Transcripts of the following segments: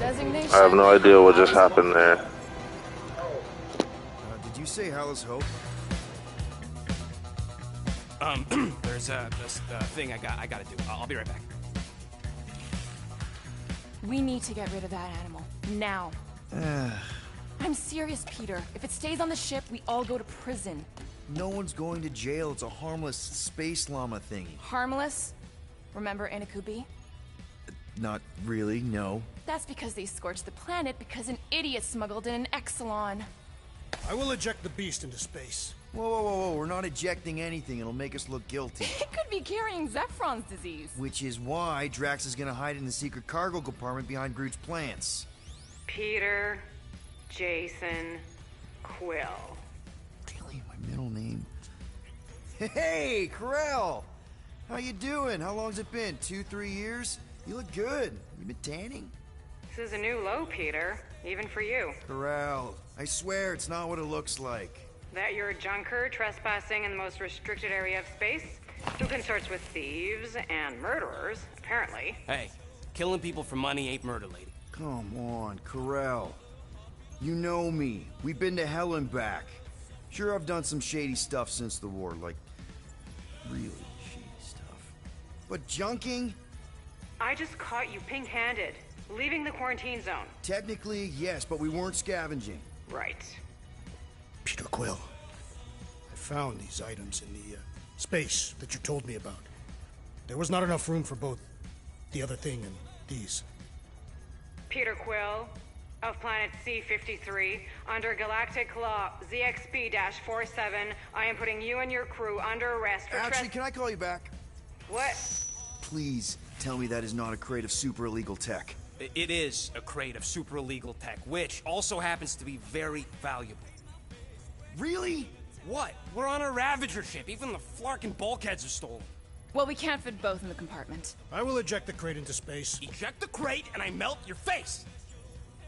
Designation. I have no idea what just happened there. Did you say Hallis Hope? There's a thing I gotta do. I'll be right back. We need to get rid of that animal. Now. I'm serious, Peter. If it stays on the ship, we all go to prison. No one's going to jail. It's a harmless space llama thingy. Harmless? Remember Inakubi? Not really, no. That's because they scorched the planet because an idiot smuggled in an Exelon. I will eject the beast into space. Whoa. We're not ejecting anything. It'll make us look guilty. It could be carrying Zephron's disease. Which is why Drax is gonna hide in the secret cargo compartment behind Groot's plants. Peter, Jason, Quill. Really, my middle name? Hey, Karel! How you doing? How long's it been? 2-3 years? You look good. You been tanning? This is a new low, Peter. Even for you. Karel, I swear it's not what it looks like. That you're a junker trespassing in the most restricted area of space, who consorts with thieves and murderers, apparently. Hey, killing people for money ain't murder, lady. Come on, Karel. You know me. We've been to hell and back. Sure, I've done some shady stuff since the war, like really shady stuff. But junking? I just caught you pink-handed, leaving the quarantine zone. Technically, yes, but we weren't scavenging. Right. Peter Quill, I found these items in the space that you told me about. There was not enough room for both the other thing and these. Peter Quill, of planet C-53, under Galactic Law ZXP-47, I am putting you and your crew under arrest for Actually, can I call you back? What? Please tell me that is not a crate of super illegal tech. It is a crate of super illegal tech, which also happens to be very valuable. Really? What? We're on a Ravager ship. Even the Flarkin bulkheads are stolen. Well, we can't fit both in the compartment. I will eject the crate into space. Eject the crate and I melt your face!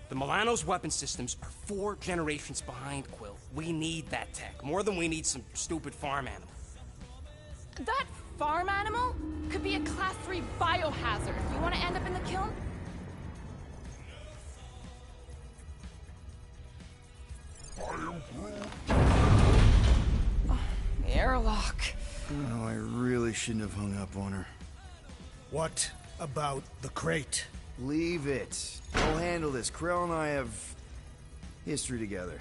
The Milano's weapon systems are 4 generations behind, Quill. We need that tech, more than we need some stupid farm animal. That farm animal could be a Class 3 biohazard. You want to end up in the kiln? Oh, airlock. Oh, I really shouldn't have hung up on her. What about the crate? Leave it. I'll handle this. Krell and I have history together.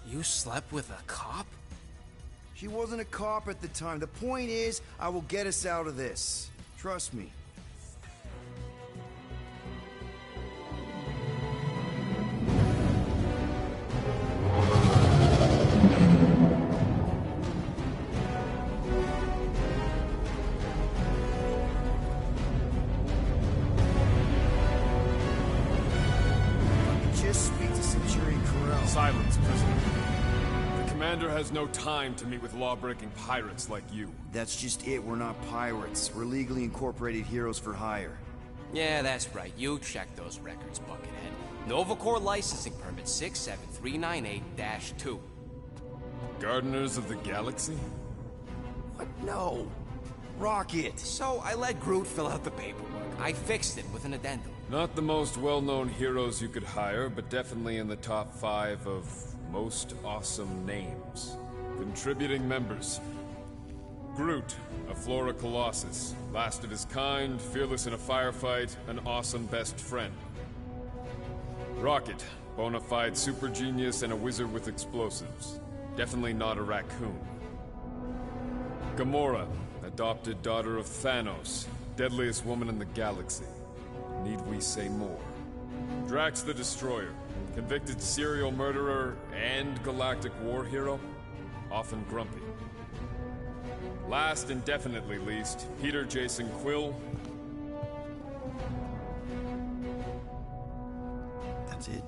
You slept with a cop? She wasn't a cop at the time. The point is, I will get us out of this. Trust me. Just speak to Centurion Karel. Silence, prisoner. The commander has no time to meet with law-breaking pirates like you. That's just it. We're not pirates. We're legally incorporated heroes for hire. Yeah, that's right. You check those records, Buckethead. Novacore licensing permit 67398-2. Gardeners of the Galaxy? What? No. Rocket. So I let Groot fill out the paperwork. I fixed it with an addendum. Not the most well-known heroes you could hire, but definitely in the top 5 of most awesome names. Contributing members. Groot, a Flora Colossus. Last of his kind, fearless in a firefight, an awesome best friend. Rocket, bona fide super genius and a wizard with explosives. Definitely not a raccoon. Gamora, adopted daughter of Thanos, deadliest woman in the galaxy. Need we say more? Drax the Destroyer, convicted serial murderer and galactic war hero, often grumpy. Last and definitely least, Peter Jason Quill. That's it?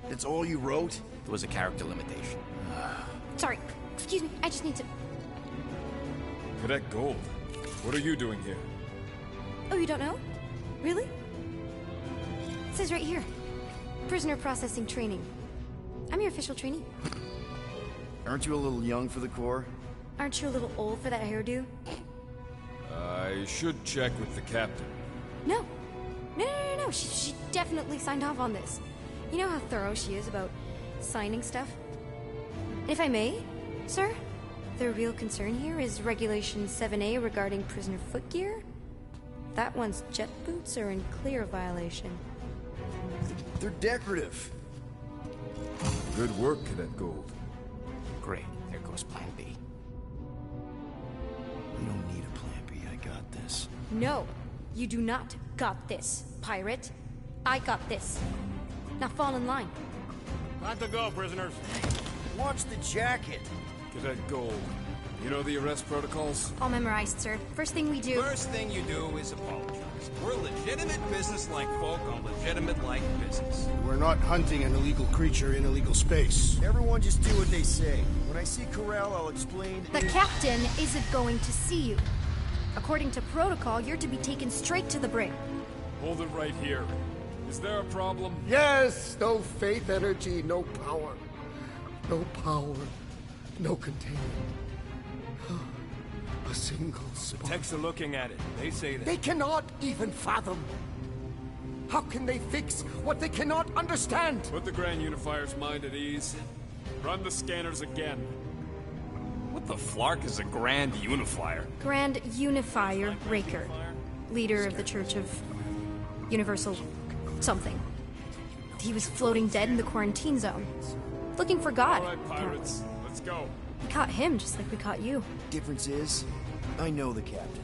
That's all you wrote? There was a character limitation. Sorry, excuse me, I just need to... Cadet Gold, what are you doing here? Oh, you don't know? Really? It says right here. Prisoner processing training. I'm your official trainee. Aren't you a little young for the Corps? Aren't you a little old for that hairdo? I should check with the captain. No. No. She definitely signed off on this. You know how thorough she is about signing stuff? And if I may, sir, the real concern here is Regulation 7A regarding prisoner footgear. That one's jet boots are in clear violation. They're decorative. Good work, Cadet Gold. Great. There goes Plan B. We don't need a plan B. I got this. No, you do not got this, pirate. I got this. Now fall in line. Time to go, prisoners. Watch the jacket. Cadet Gold. You know the arrest protocols? All memorized, sir. First thing we do... First thing you do is apologize. We're legitimate business-like folk on legitimate-like business. We're not hunting an illegal creature in illegal space. Everyone just do what they say. When I see Corral, I'll explain... The captain isn't going to see you. According to protocol, you're to be taken straight to the brig. Hold it right here. Is there a problem? Yes, no faith energy, no power. No power, no containment. A single spark. Techs are looking at it. They say that. They cannot even fathom. How can they fix what they cannot understand? Put the Grand Unifier's mind at ease. Run the scanners again. What the flark is a Grand Unifier? Grand Unifier Raker, leader of the Church of Universal something. He was floating dead in the quarantine zone, looking for God. All right, pirates. Let's go. We caught him just like we caught you. Difference is, I know the captain.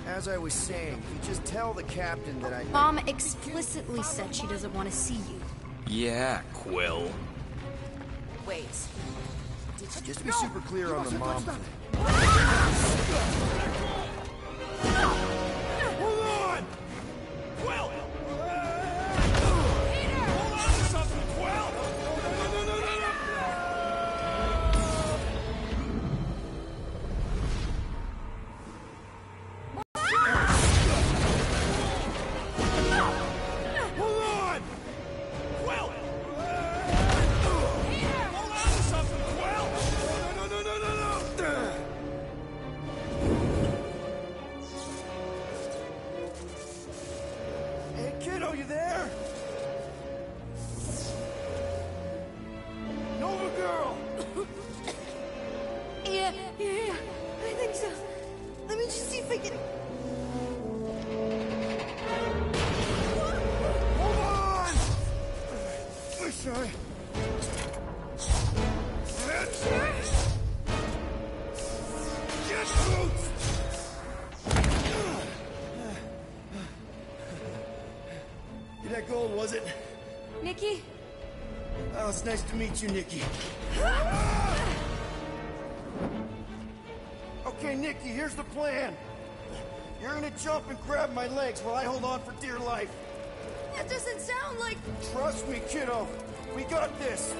As I was saying, if you just tell the captain that I... Mom explicitly said she doesn't want to see you. Yeah, Quill. Wait. Just be super clear on the mom thing. Hold on! Quill! Hold on to something, Quill! Hold on! Quill! Hold on to something, Quill! No! Hey, kiddo, you there? Nova girl! Yeah, I think so. Let me just see if I can... Hold on! Sorry. Get boots! That Gold, was it? Nikki? Oh, it's nice to meet you, Nikki. Okay, Nikki, here's the plan. You're gonna jump and grab my legs while I hold on for dear life. That doesn't sound like... Trust me, kiddo. We got this.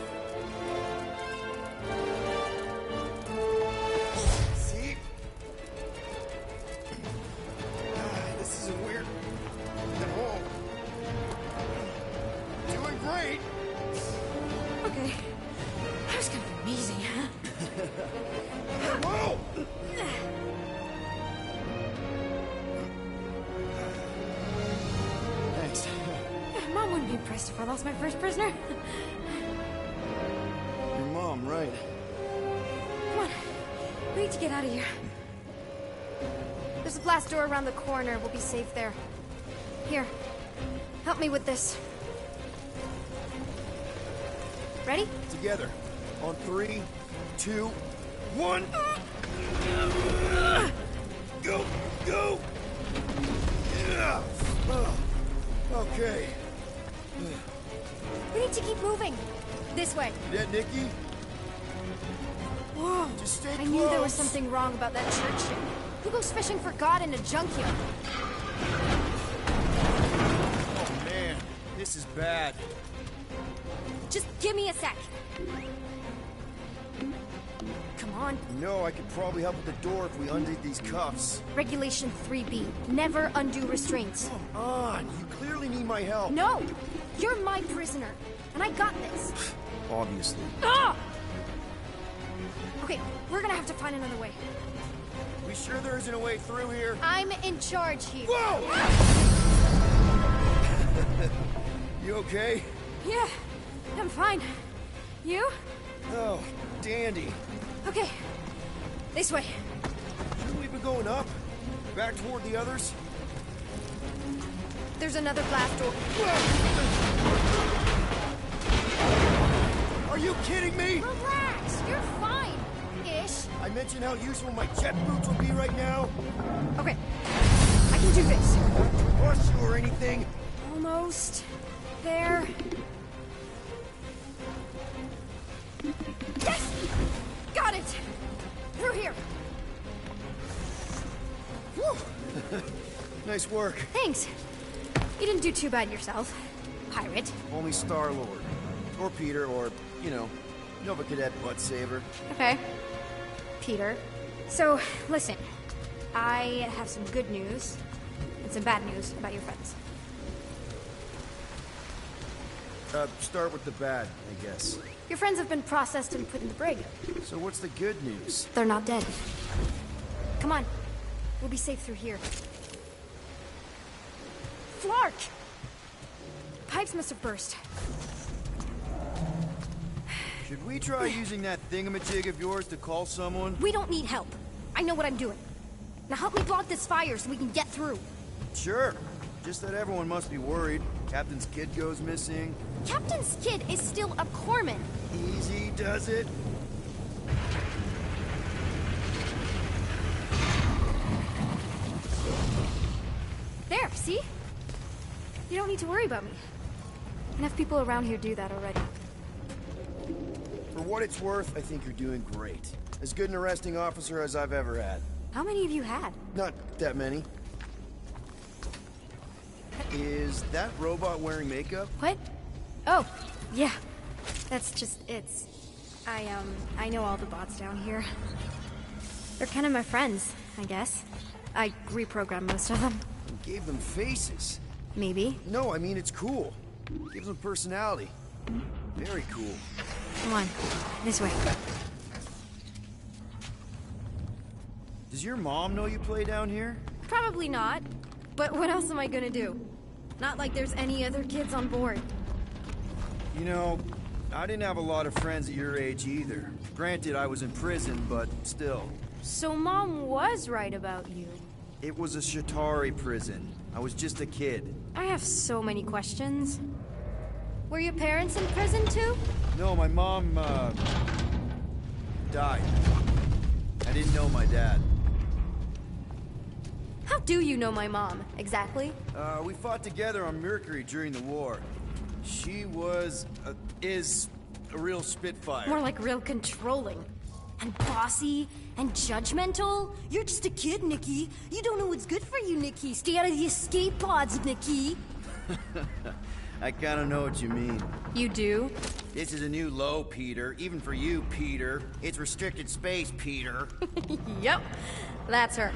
See? This isn't weird. At home. Doing great. Okay. That was gonna be amazing, huh? Whoa! Thanks. Mom wouldn't be impressed if I lost my first prisoner. Your mom, right? Come on. We need to get out of here. There's a blast door around the corner. We'll be safe there. Here. Help me with this. Ready? Together. On 3, 2, 1. Go! Go! Yeah. Okay. We need to keep moving. This way. Yeah, Nikki? Whoa. Just stay I close. knew there was something wrong about that church ship. Who goes fishing for God in a junkyard? Oh, man. This is bad. Just give me a sec. Come on. No, I could probably help with the door if we undid these cuffs. Regulation 3B. Never undo restraints. Come on. You clearly need my help. No! You're my prisoner. And I got this. Obviously. Ah! Okay, we're gonna have to find another way. We sure there isn't a way through here? I'm in charge here. Whoa! You okay? Yeah, I'm fine. You? Oh, dandy. Okay. This way. Shouldn't we be going up? Back toward the others? There's another blast door. Are you kidding me? Relax, you're fine. Ish. I mentioned how useful my jet boots will be right now. Okay, I can do this. Rush you or anything? Almost there. Yes! Got it! Through here. Whew. Nice work. Thanks. You didn't do too bad yourself, pirate. Only Star-Lord. Or Peter, or, you know, Nova Cadet Butt Saver. Okay. Peter. So, listen. I have some good news and some bad news about your friends. Start with the bad, I guess. Your friends have been processed and put in the brig. So what's the good news? They're not dead. Come on. We'll be safe through here. Flark! Pipes must have burst. Should we try using that thingamajig of yours to call someone? We don't need help. I know what I'm doing. Now help me block this fire so we can get through. Sure. Just that everyone must be worried. Captain's kid goes missing. Captain's kid is still a corpsman. Easy does it. There, see? You don't need to worry about me. Enough people around here do that already. For what it's worth, I think you're doing great. As good an arresting officer as I've ever had. How many of you had? Not that many. Is that robot wearing makeup? What? Oh, yeah. That's just, it's... I know all the bots down here. They're kind of my friends, I guess. I reprogrammed most of them. You gave them faces. Maybe. No, I mean, it's cool. Gives them personality. Very cool. Come on, this way. Does your mom know you play down here? Probably not. But what else am I gonna do? Not like there's any other kids on board. You know, I didn't have a lot of friends at your age either. Granted, I was in prison, but still. So Mom was right about you. It was a Shatari prison. I was just a kid. I have so many questions. Were your parents in prison too? No, my mom, died. I didn't know my dad. How do you know my mom, exactly? We fought together on Mercury during the war. She was, is a real spitfire. More like real controlling. And bossy, and judgmental. You're just a kid, Nikki. You don't know what's good for you, Nikki. Stay out of the escape pods, Nikki. I kinda know what you mean. You do? This is a new low, Peter. Even for you, Peter. It's restricted space, Peter. Yep, that's her.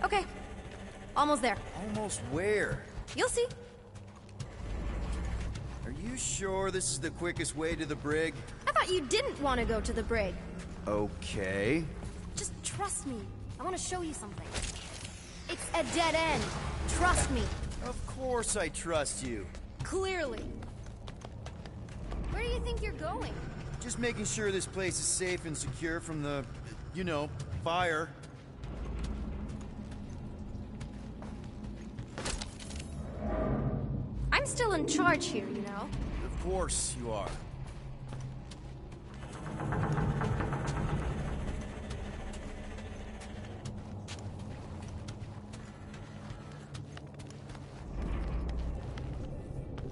Okay, almost there. Almost where? You'll see. Are you sure this is the quickest way to the brig? I thought you didn't want to go to the brig. Okay. Just trust me. I want to show you something. It's a dead end. Trust me. Of course I trust you. Clearly. Where do you think you're going? Just making sure this place is safe and secure from the, you know, fire. I'm still in charge here, you know? Of course you are.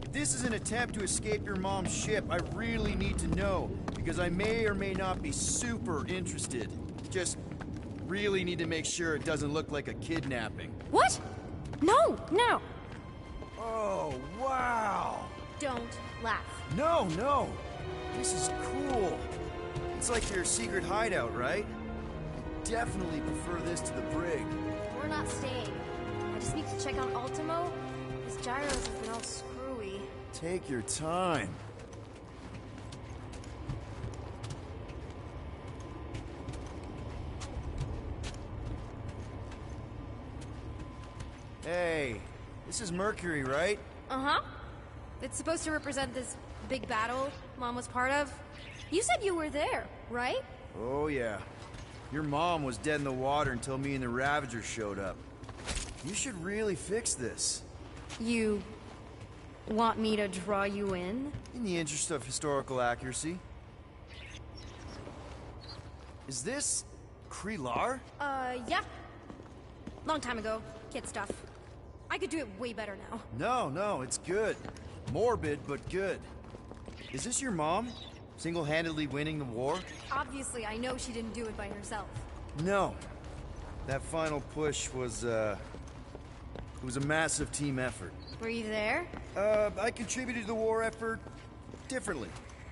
If this is an attempt to escape your mom's ship, I really need to know, because I may or may not be super interested. Just really need to make sure it doesn't look like a kidnapping. What? No, no. Oh, wow! Don't laugh. No, no! This is cool. It's like your secret hideout, right? I definitely prefer this to the brig. We're not staying. I just need to check on Ultimo. His gyros have been all screwy. Take your time. Hey, This is Mercury, right? Uh-huh. It's supposed to represent this big battle Mom was part of. You said you were there, right? Oh, yeah. Your mom was dead in the water until me and the Ravagers showed up. You should really fix this. You want me to draw you in? In the interest of historical accuracy. Is this Krelar? Yeah. Long time ago. Kid stuff. I could do it way better now. No, it's good. Morbid, but good. Is this your mom? Single-handedly winning the war? Obviously, I know she didn't do it by herself. No. That final push was, it was a massive team effort. Were you there? I contributed to the war effort differently.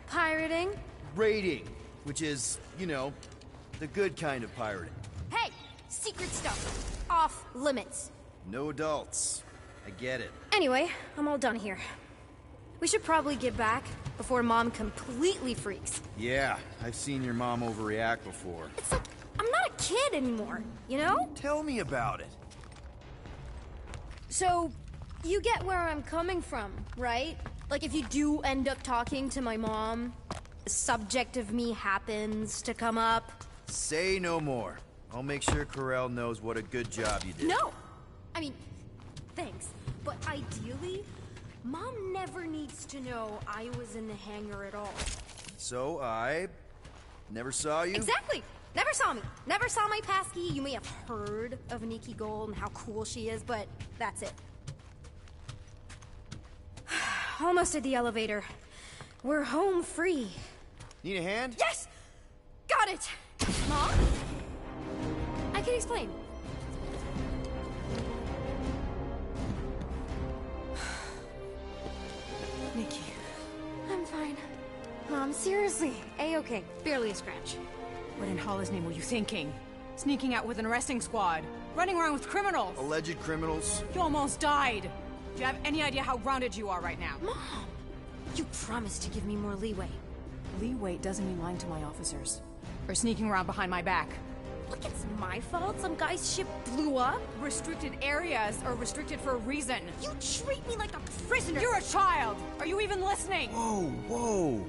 Pirating? Raiding, which is, you know, the good kind of pirating. Hey! Secret stuff. Off limits. No adults. I get it. Anyway, I'm all done here. We should probably get back before Mom completely freaks. Yeah, I've seen your mom overreact before. It's like, I'm not a kid anymore, you know? Tell me about it. So, you get where I'm coming from, right? Like if you do end up talking to my mom, the subject of me happens to come up. Say no more. I'll make sure Corell knows what a good job you did. No! I mean, thanks. But ideally, Mom never needs to know I was in the hangar at all. So I never saw you? Exactly! Never saw me. Never saw my passkey. You may have heard of Nikki Gold and how cool she is, but that's it. Almost at the elevator. We're home free. Need a hand? Yes! Got it! Mom? I can explain. Nikki. I'm fine. Mom, seriously. A-okay. Barely a scratch. What in Hollis' name were you thinking? Sneaking out with an arresting squad? Running around with criminals? Alleged criminals? You almost died. Do you have any idea how grounded you are right now? Mom! You promised to give me more leeway. Leeway doesn't mean lying to my officers. Or sneaking around behind my back. Look, it's my fault some guy's ship blew up. Restricted areas are restricted for a reason. You treat me like a prisoner. You're a child! Are you even listening? Whoa.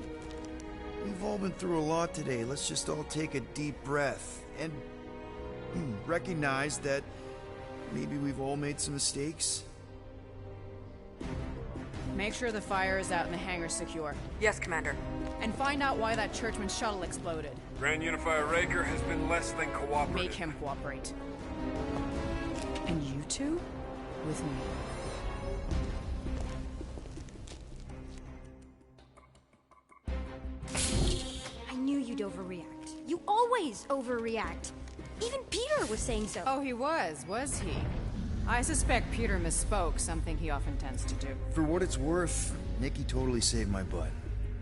We've all been through a lot today. Let's just all take a deep breath and recognize that maybe we've all made some mistakes. Make sure the fire is out and the hangar's secure. Yes, Commander. And find out why that Churchman shuttle exploded. Grand Unifier Raker has been less than cooperative. Make him cooperate. And you two? With me. I knew you'd overreact. You always overreact. Even Peter was saying so. Oh, he was he? I suspect Peter misspoke, something he often tends to do. For what it's worth, Nikki totally saved my butt.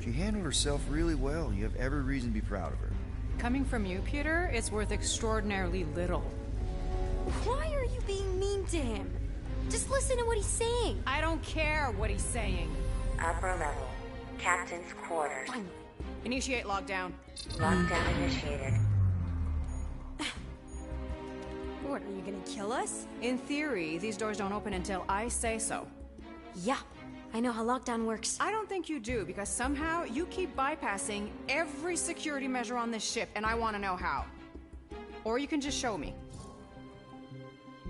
She handled herself really well. You have every reason to be proud of her. Coming from you, Peter, it's worth extraordinarily little. Why are you being mean to him? Just listen to what he's saying. I don't care what he's saying. Upper level. Captain's quarters. Finally. Initiate lockdown. Lockdown initiated. What, are you gonna kill us? In theory, these doors don't open until I say so. Yeah, I know how lockdown works. I don't think you do, because somehow you keep bypassing every security measure on this ship, and I want to know how. Or you can just show me.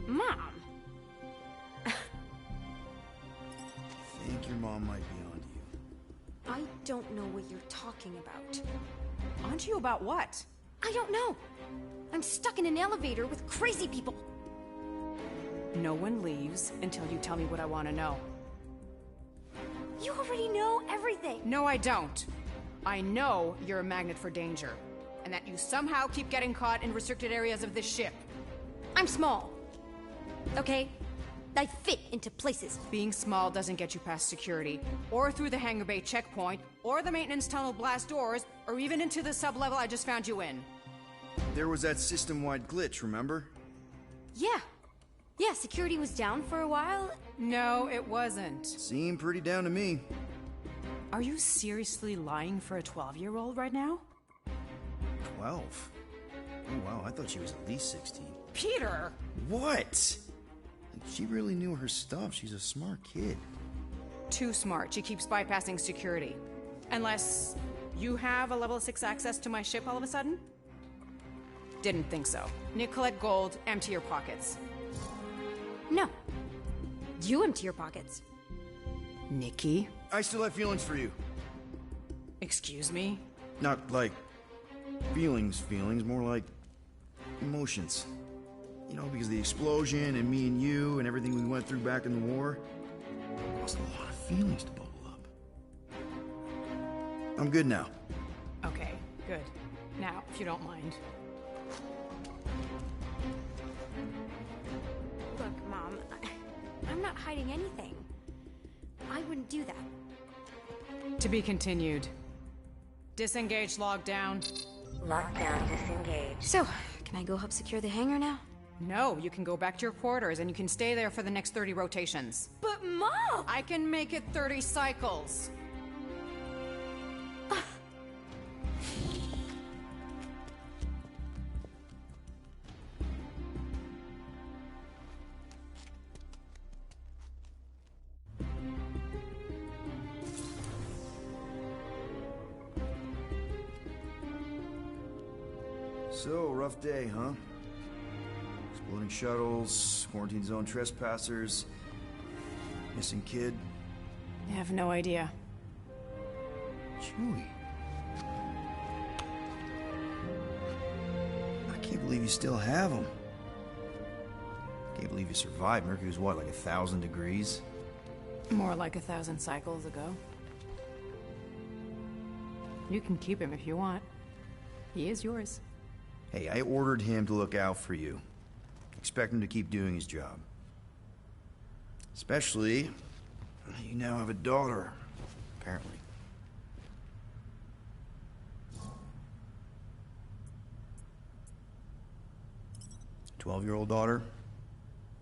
Mom! I think your mom might be onto you. I don't know what you're talking about. Onto you about what? I don't know. I'm stuck in an elevator with crazy people. No one leaves until you tell me what I want to know. You already know everything. No, I don't. I know you're a magnet for danger, and that you somehow keep getting caught in restricted areas of this ship. I'm small. Okay? I fit into places. Being small doesn't get you past security, or through the hangar bay checkpoint, or the maintenance tunnel blast doors, or even into the sub-level I just found you in. There was that system-wide glitch, remember? Yeah. Yeah, security was down for a while. No, it wasn't. Seemed pretty down to me. Are you seriously lying for a 12-year-old right now? 12? Oh, wow, I thought she was at least 16. Peter! What? She really knew her stuff. She's a smart kid. Too smart. She keeps bypassing security. Unless you have a level 6 access to my ship all of a sudden? Didn't think so. Nicolette Gold, empty your pockets. No. You empty your pockets. Nikki? I still have feelings for you. Excuse me? Not like feelings, more like emotions. You know, because of the explosion and me and you and everything we went through back in the war, there was a lot of feelings to bubble up. I'm good now. Okay, good. Now, if you don't mind. Look, Mom, I'm not hiding anything. I wouldn't do that. To be continued. Disengage lockdown. Lockdown disengaged. So, can I go help secure the hangar now? No, you can go back to your quarters and you can stay there for the next 30 rotations. But Mom! I can make it 30 cycles. So, rough day, huh? Exploding shuttles, quarantine zone trespassers, missing kid. I have no idea. Chewie. I can't believe you still have him. Can't believe you survived. Mercury was what, like 1,000 degrees? More like 1,000 cycles ago. You can keep him if you want. He is yours. Hey, I ordered him to look out for you. Expect him to keep doing his job. Especially, you now have a daughter, apparently. 12-year-old daughter,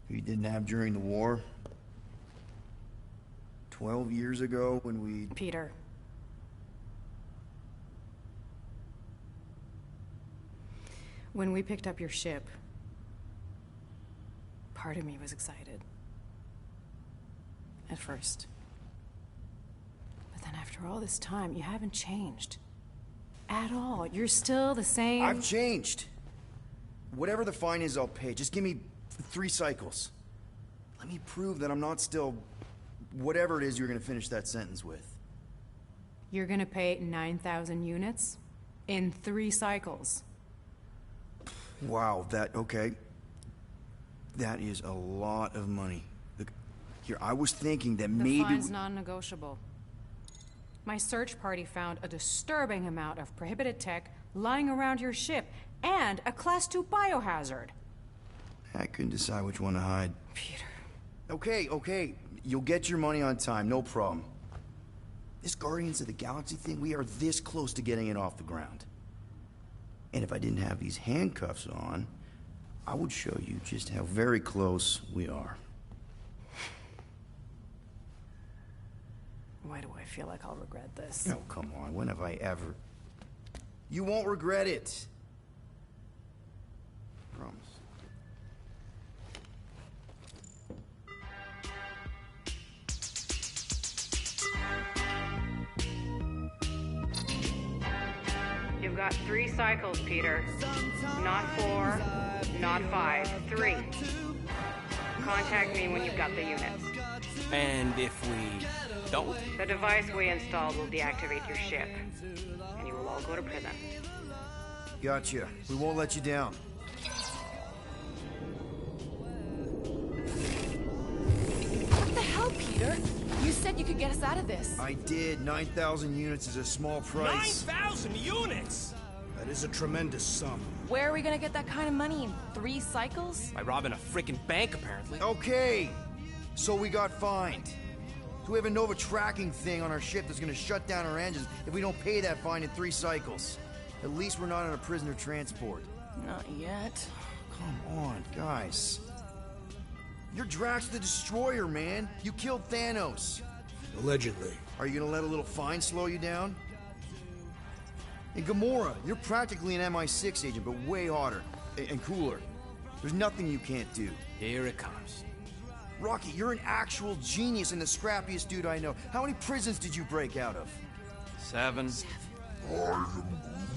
who you didn't have during the war. 12 years ago when we... Peter. When we picked up your ship, part of me was excited. At first. But then after all this time, you haven't changed. At all. You're still the same... I've changed. Whatever the fine is, I'll pay. Just give me 3 cycles. Let me prove that I'm not still... whatever it is you're gonna finish that sentence with. You're gonna pay 9,000 units in 3 cycles. Wow, okay. That is a lot of money. Look, here, I was thinking that maybe... The fine's non-negotiable. My search party found a disturbing amount of prohibited tech lying around your ship, and a Class 2 biohazard. I couldn't decide which one to hide. Peter. Okay. You'll get your money on time, no problem. This Guardians of the Galaxy thing, we are this close to getting it off the ground. And if I didn't have these handcuffs on, I would show you just how very close we are. Why do I feel like I'll regret this? Oh, come on. When have I ever... You won't regret it. Promise. You've got 3 cycles, Peter. Not 4, not 5, 3. Contact me when you've got the units. And if we don't? The device we installed will deactivate your ship, and you will all go to prison. Gotcha. We won't let you down. What the hell, Peter? You said you could get us out of this. I did. 9,000 units is a small price. 9,000 units?! That is a tremendous sum. Where are we gonna get that kind of money in 3 cycles? By robbing a frickin' bank, apparently. Okay. So we got fined. So we have a Nova tracking thing on our ship that's gonna shut down our engines if we don't pay that fine in 3 cycles. At least we're not on a prisoner transport. Not yet. Come on, guys. You're Drax the Destroyer, man. You killed Thanos. Allegedly. Are you gonna let a little fine slow you down? And Gamora, you're practically an MI6 agent, but way hotter and cooler. There's nothing you can't do. Here it comes. Rocky, you're an actual genius and the scrappiest dude I know. How many prisons did you break out of? 7.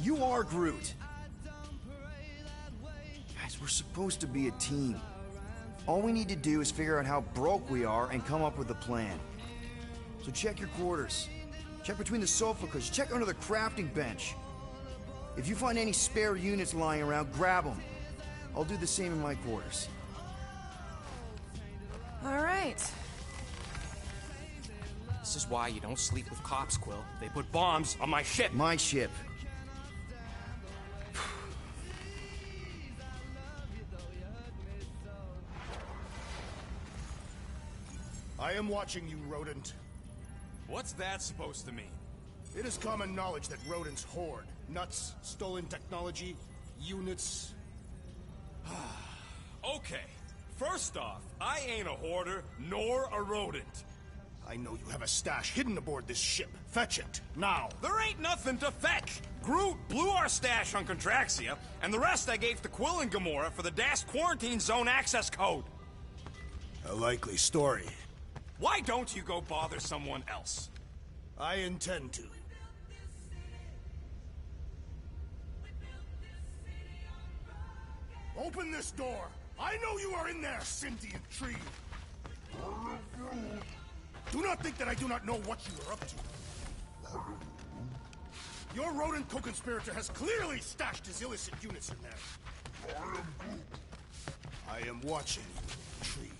You are Groot. Guys, we're supposed to be a team. All we need to do is figure out how broke we are and come up with a plan. So check your quarters. Check between the sofa cushions. Check under the crafting bench. If you find any spare units lying around, grab them. I'll do the same in my quarters. All right. This is why you don't sleep with cops, Quill. They put bombs on my ship. My ship. I am watching you, rodent. What's that supposed to mean? It is common knowledge that rodents hoard nuts, stolen technology, units. Okay. First off, I ain't a hoarder, nor a rodent. I know you have a stash hidden aboard this ship. Fetch it, now. There ain't nothing to fetch. Groot blew our stash on Contraxia, and the rest I gave to Quill and Gamora for the DAS quarantine zone access code. A likely story. Why don't you go bother someone else? I intend to. Open this door! I know you are in there, sentient tree! Do not think that I do not know what you are up to. Your rodent co-conspirator has clearly stashed his illicit units in there. I am watching you, tree.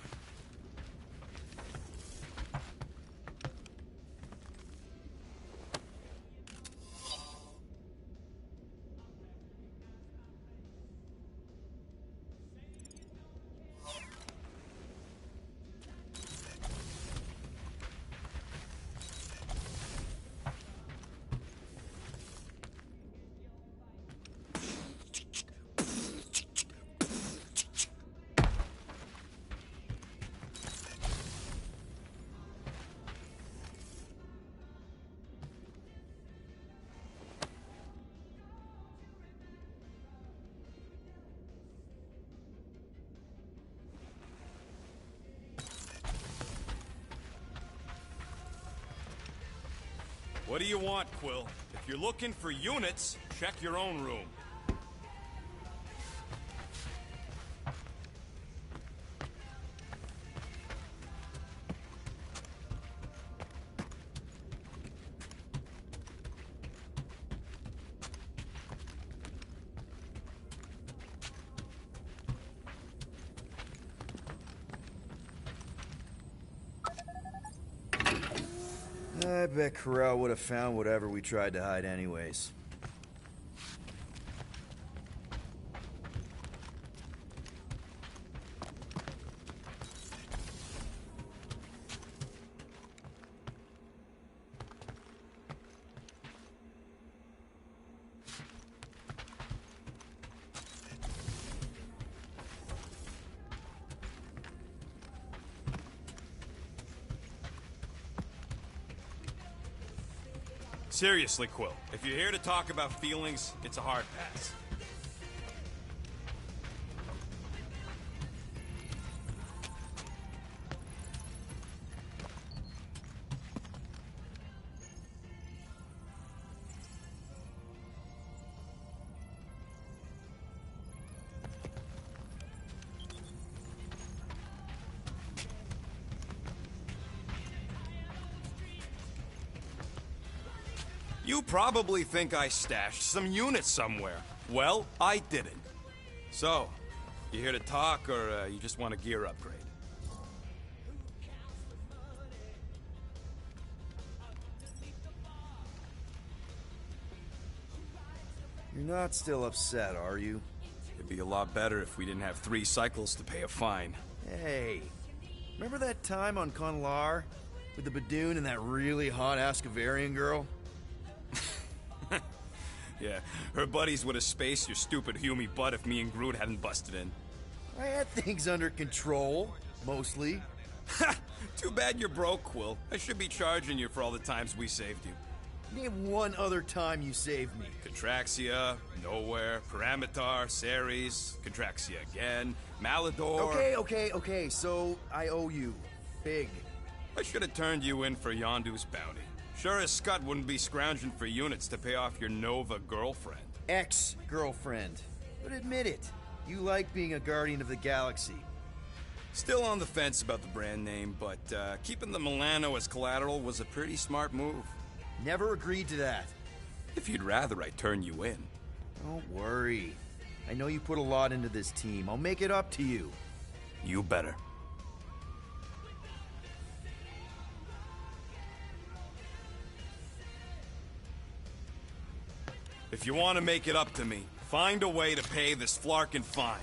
What do you want, Quill? If you're looking for units, check your own room. I bet Corral would have found whatever we tried to hide anyways. Seriously, Quill, if you're here to talk about feelings, it's a hard pass. You probably think I stashed some units somewhere. Well, I didn't. So, you here to talk, or you just want a gear upgrade? You're not still upset, are you? It'd be a lot better if we didn't have 3 cycles to pay a fine. Hey, remember that time on Conlar? With the Badoon and that really hot Ascavarian girl? Yeah, her buddies would have spaced your stupid Hume butt if me and Groot hadn't busted in. I had things under control, mostly. Ha! Too bad you're broke, Quill. I should be charging you for all the times we saved you. Name one other time you saved me. Contraxia, Nowhere, Paramitar, Ceres, Contraxia again, Malador... Okay, so I owe you. Big. I should have turned you in for Yondu's bounty. Sure as Scott wouldn't be scrounging for units to pay off your Nova girlfriend. Ex-girlfriend. But admit it, you like being a Guardian of the Galaxy. Still on the fence about the brand name, but keeping the Milano as collateral was a pretty smart move. Never agreed to that. If you'd rather I turn you in. Don't worry. I know you put a lot into this team. I'll make it up to you. You better. If you want to make it up to me, find a way to pay this Flarkin fine.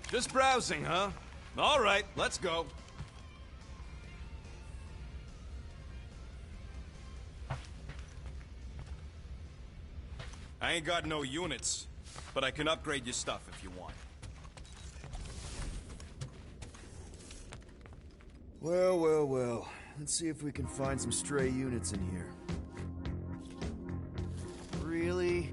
Just browsing, huh? All right, let's go. I ain't got no units, but I can upgrade your stuff if you want. Well. Let's see if we can find some stray units in here. Really?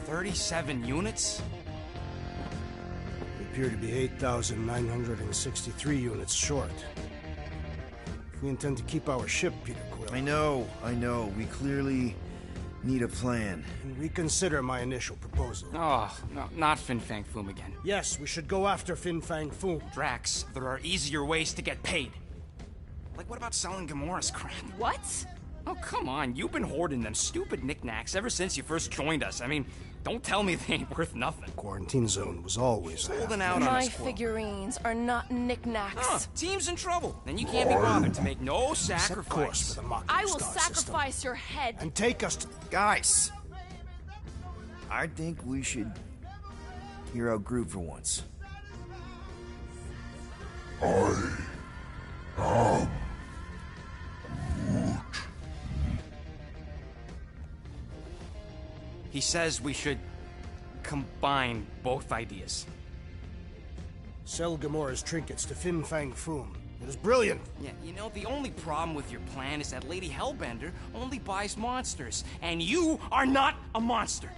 $37 units? We appear to be 8,963 units short. If we intend to keep our ship, Peter Quill... I know. We clearly need a plan. And reconsider my initial proposal. Oh, no, not Fin Fang Foom again. Yes, we should go after Fin Fang Foom. Drax, there are easier ways to get paid. Like, what about selling Gamora's crap? What? Oh, come on. You've been hoarding them stupid knickknacks ever since you first joined us. I mean, don't tell me they ain't worth nothing. Quarantine zone was always holding out on My us. figurines are not knickknacks. Team's in trouble. Then you can't be bothered to make no sacrifice. For the I will sacrifice your head. And take us to... Guys! I think we should hear out Groot for once. He says we should combine both ideas. Sell Gamora's trinkets to Fin Fang Foom. It is brilliant. Yeah, you know, the only problem with your plan is that Lady Hellbender only buys monsters, and you are not a monster.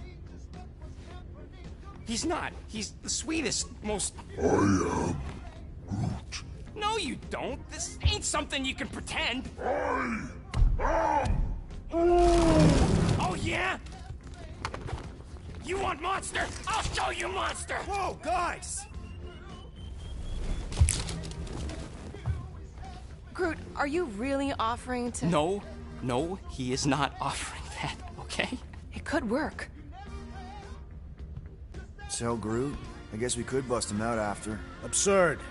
He's not. He's the sweetest, most... I am Groot. No, you don't. This ain't something you can pretend. I am Oh, yeah? You want monster? I'll show you monster! Whoa, guys! Groot, are you really offering to... No, he is not offering that, okay? It could work. Sell Groot? I guess we could bust him out after. Absurd.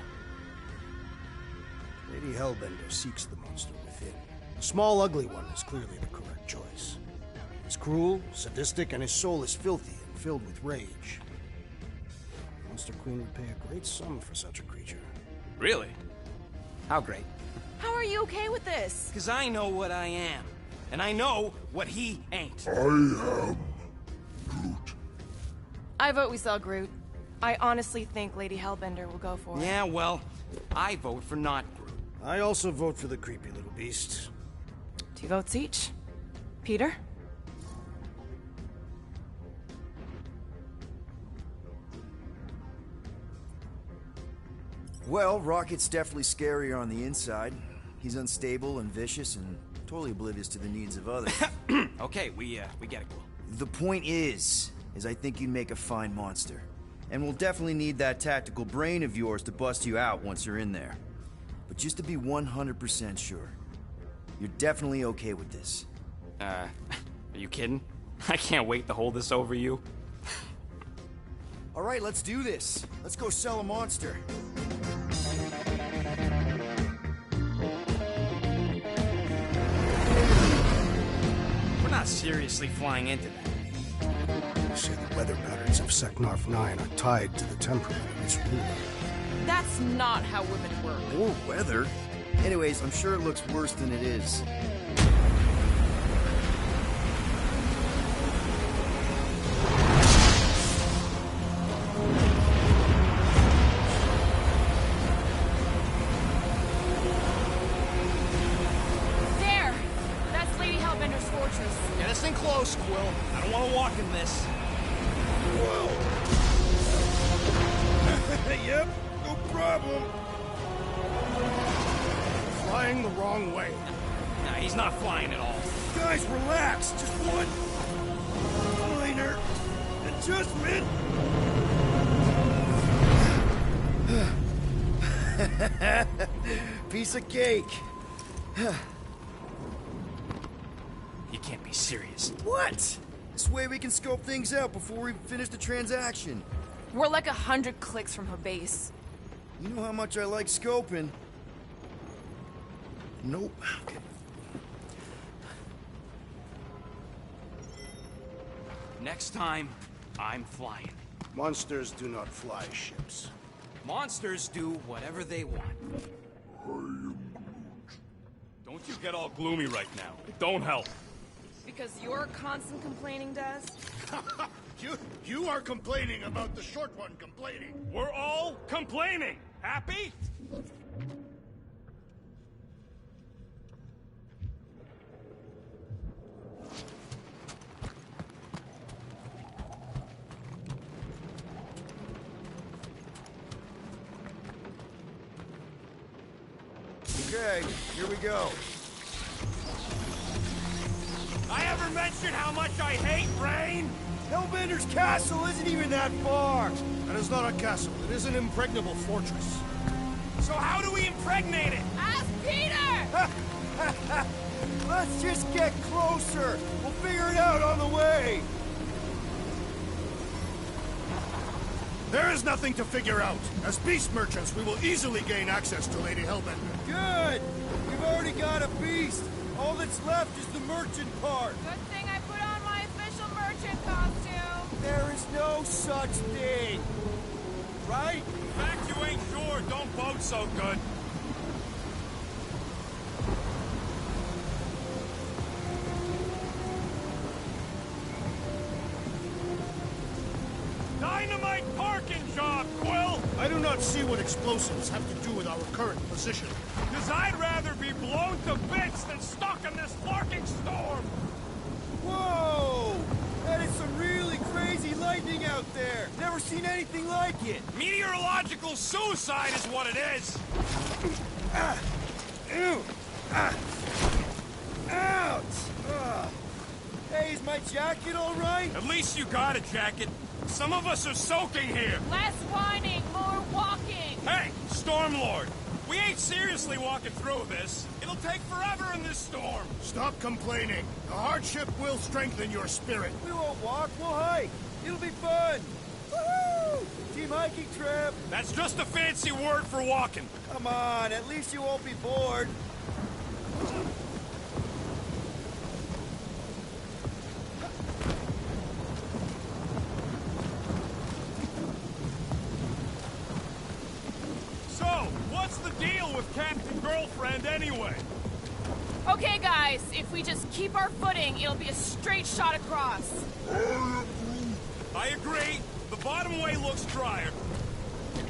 Lady Hellbender seeks the monster within. The small, ugly one is clearly the correct choice. He's cruel, sadistic, and his soul is filthy and filled with rage. Monster Queen would pay a great sum for such a creature. Really? How great? How are you okay with this? Because I know what I am. And I know what he ain't. I am Groot. I vote we sell Groot. I honestly think Lady Hellbender will go for it. Yeah, well, I vote for not Groot. I also vote for the creepy little beast. 2 votes each. Peter? Well, Rocket's definitely scarier on the inside. He's unstable and vicious and totally oblivious to the needs of others. Okay, we get it, Quill. The point is I think you'd make a fine monster. And we'll definitely need that tactical brain of yours to bust you out once you're in there. But just to be 100% sure, you're definitely okay with this. Are you kidding? I can't wait to hold this over you. All right, let's do this. Let's go sell a monster. We're not seriously flying into that. They say the weather patterns of Seknarf 9 are tied to the temperament of its ruler. That's not how women work. Or weather. Anyways, I'm sure it looks worse than it is. There! That's Lady Hellbender's fortress. Get us in close, Quill. I don't want to walk in this. Whoa. Yep, no problem. Flying the wrong way. Nah, he's not flying at all. Guys, relax. Just one minor adjustment. Piece of cake. You can't be serious. What? This way we can scope things out before we finish the transaction. We're like 100 clicks from her base. You know how much I like scoping. Nope. Okay. Next time, I'm flying. Monsters do not fly ships. Monsters do whatever they want. Don't you get all gloomy right now. It don't help. Because your constant complaining does? You are complaining about the short one complaining. We're all complaining. Happy? Okay, here we go. I ever mentioned how much I hate rain? Hellbender's castle isn't even that far. That is not a castle. It is an impregnable fortress. So how do we impregnate it? Ask Peter! Let's just get closer. We'll figure it out on the way. There is nothing to figure out. As beast merchants, we will easily gain access to Lady Hellbender. Good. We've already got a beast. All that's left is the merchant part. Good thing I put on my official merchant costume. There is no such thing. Right? In fact, you ain't sure. Don't vote so good. Dynamite parking job, Quill! I do not see what explosives have to do with our current position. Because I'd rather be blown to bits than stuck in this parking storm! Whoa! That is some really crazy lightning out there. Never seen anything like it. Meteorological suicide is what it is! Ew! Ouch! Hey, is my jacket all right? At least you got a jacket. Some of us are soaking here. Less whining, more walking. Hey, Stormlord. We ain't seriously walking through this. It'll take forever in this storm. Stop complaining. The hardship will strengthen your spirit. We won't walk, we'll hike. It'll be fun. Woohoo! Team hiking trip. That's just a fancy word for walking. Come on, at least you won't be bored. What's the deal with Captain Girlfriend anyway? Okay, guys, if we just keep our footing, it'll be a straight shot across. I agree. The bottom way looks drier.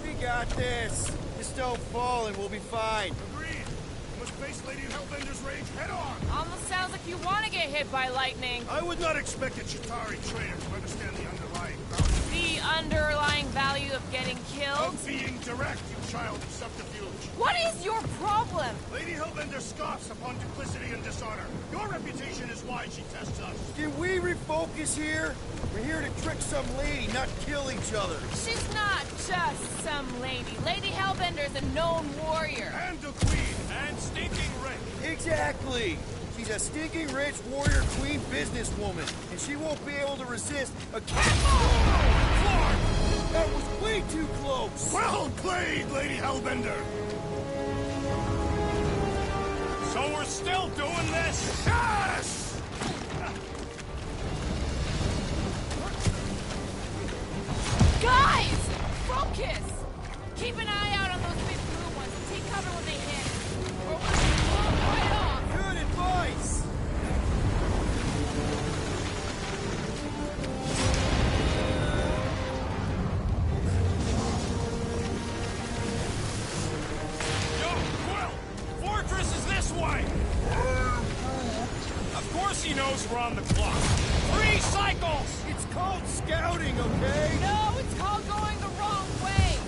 We got this. Just don't fall and we'll be fine. Agreed. We must face Lady Hellbender's rage head on. Almost sounds like you want to get hit by lightning. I would not expect a Chitauri trader to understand the underlying value. The underlying value of getting killed? Of being direct, you child of subterfuge. What is your problem? Lady Hellbender scoffs upon duplicity and dishonor. Your reputation is why she tests us. Can we refocus here? We're here to trick some lady, not kill each other. She's not just some lady. Lady Hellbender's a known warrior. And a queen. And stinking rich. Exactly. She's a stinking rich warrior queen businesswoman, and she won't be able to resist a Clark! That was way too close! Well played, Lady Hellbender! So we're still doing this? Yes! Guys! Focus! Keep an eye out he knows we're on the clock. 3 cycles! It's called scouting, okay? No, it's called going the wrong way!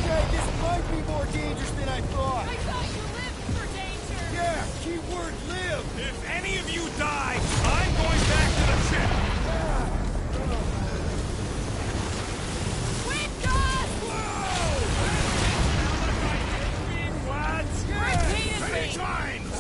Hey, this might be more dangerous than I thought. I thought you lived for danger! Yeah, keyword live. If any of you die, I'm going back to the ship! We've got! What? Repeatedly! Many times!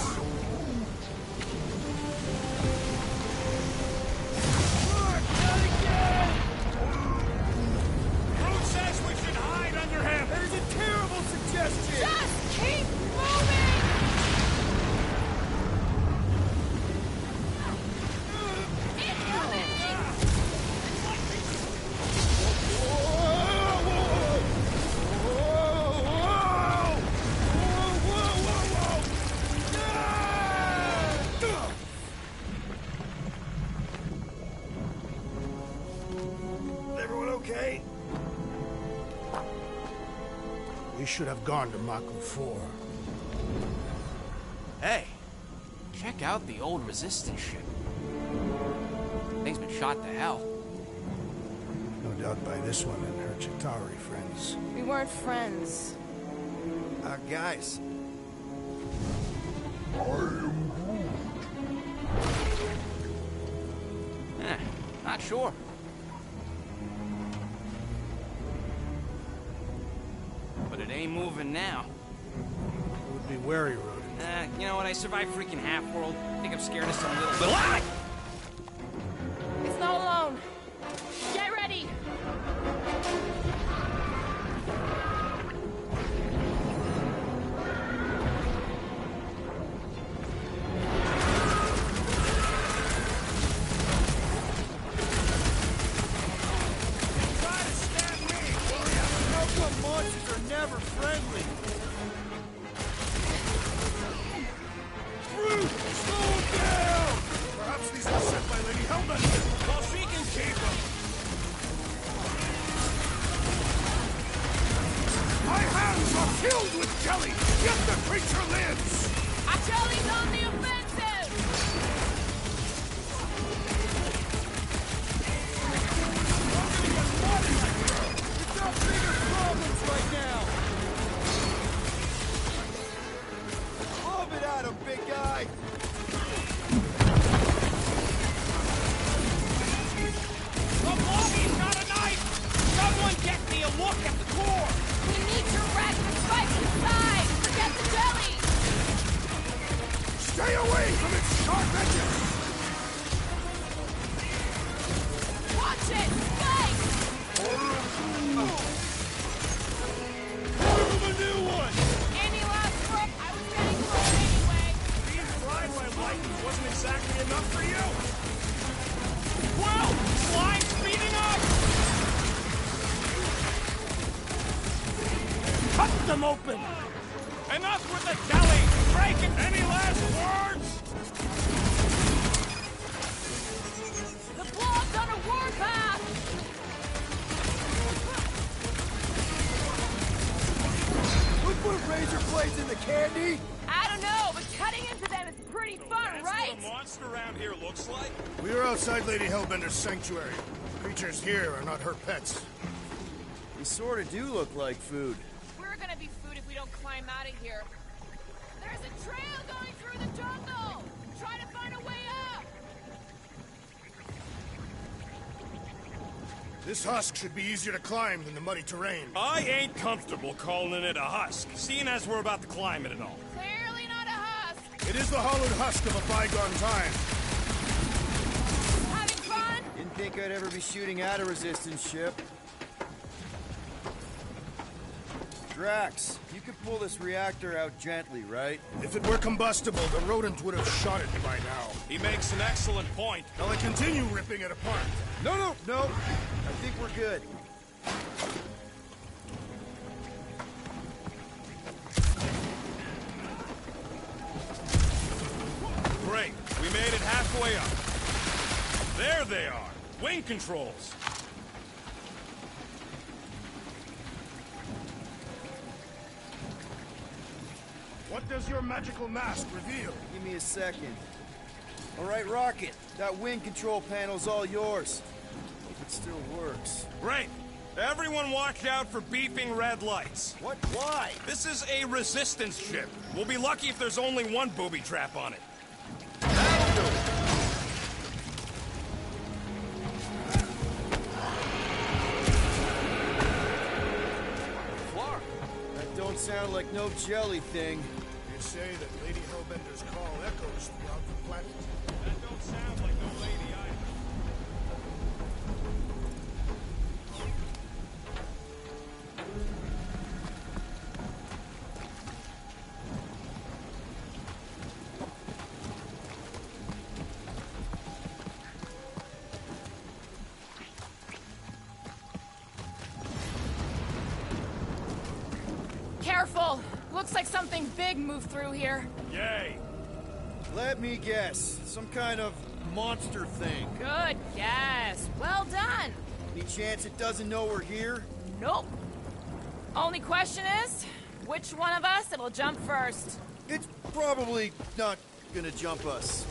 Groot says we should hide under him! There's a terrible suggestion. Just keep moving! Everyone okay? We should have gone to Maku 4. Hey, check out the old Resistance ship. Thing's been shot to hell. No doubt by this one and her Chitauri friends. We weren't friends. Guys. Not sure. But it ain't moving now. Would be wary, Rodent. You know what? I survived freaking Half-World. I think I'm scared of some little... It's not alone. Get ready! Monsters are never friendly. Groot, slow down! Perhaps these were sent by Lady Hellbender. Well, she can keep them. My hands are filled with jelly, yet the creature lives! Our jelly's on the offensive! We've got bigger problems right now. Lob it at him, big guy. The lobby's got a knife! Someone get me a look at the core! We need to wreck the spikes inside! Forget the jelly! Stay away from its sharp edges! Watch it! Spike! Move a new one! Any last grip? I was getting through anyway. Being fried by lightning wasn't exactly enough for you! Whoa! Slime speeding up! Cut them open! Enough with the jelly! Break it! Any last words? The blob's on a warpath! Who put razor blades in the candy? I don't know, but cutting into them is pretty fun, right? What a monster around here looks like? We are outside Lady Hellbender's sanctuary. Creatures here are not her pets. They sort of do look like food. We're gonna be food if we don't climb out of here. There's a trail going through the jungle! Try to find a way up! This husk should be easier to climb than the muddy terrain. I ain't comfortable calling it a husk, seeing as we're about to climb it and all. Clearly not a husk! It is the hollowed husk of a bygone time. Having fun? Didn't think I'd ever be shooting at a resistance ship. Drax, you could pull this reactor out gently, right? If it were combustible, the rodent would have shot it by now. He makes an excellent point. Shall I continue ripping it apart? No. I think we're good. Great. We made it halfway up. There they are. Wing controls. What does your magical mask reveal? Give me a second. All right, Rocket. That wing control panel's all yours. Hope it still works. Great. Everyone watch out for beeping red lights. What? Why? This is a resistance ship. We'll be lucky if there's only one booby trap on it. That don't sound like no jelly thing. They say that Lady Hellbender's call echoes throughout the planet. That don't sound like no lady either. Careful! Looks like something big moved through here. Yay! Let me guess. Some kind of monster thing. Good guess. Well done. Any chance it doesn't know we're here? Nope. Only question is, which one of us it'll jump first? It's probably not gonna jump us.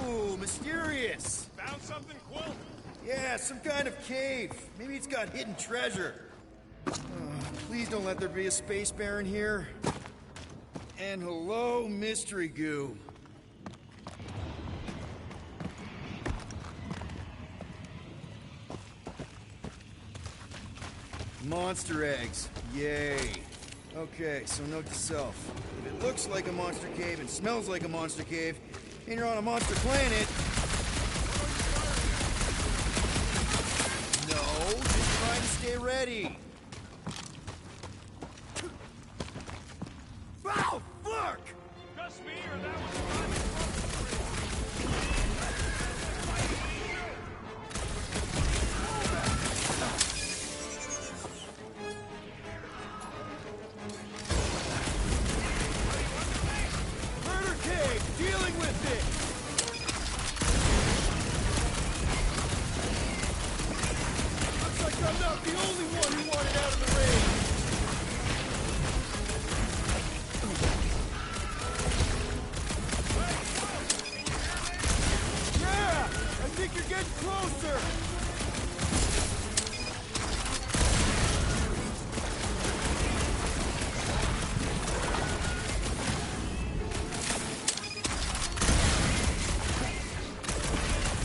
Ooh, mysterious. Found something, Quill? Yeah, some kind of cave. Maybe it's got hidden treasure. Please don't let there be a space baron here. And hello, mystery goo. Monster eggs. Yay. Okay, so note to self. If it looks like a monster cave and smells like a monster cave, and you're on a monster planet... No, just trying to stay ready. Ow, fuck! Just me or that was Murder cave, dealing with it! Looks like I'm not the only one who wanted out of the rain. Yeah! I think you're getting closer!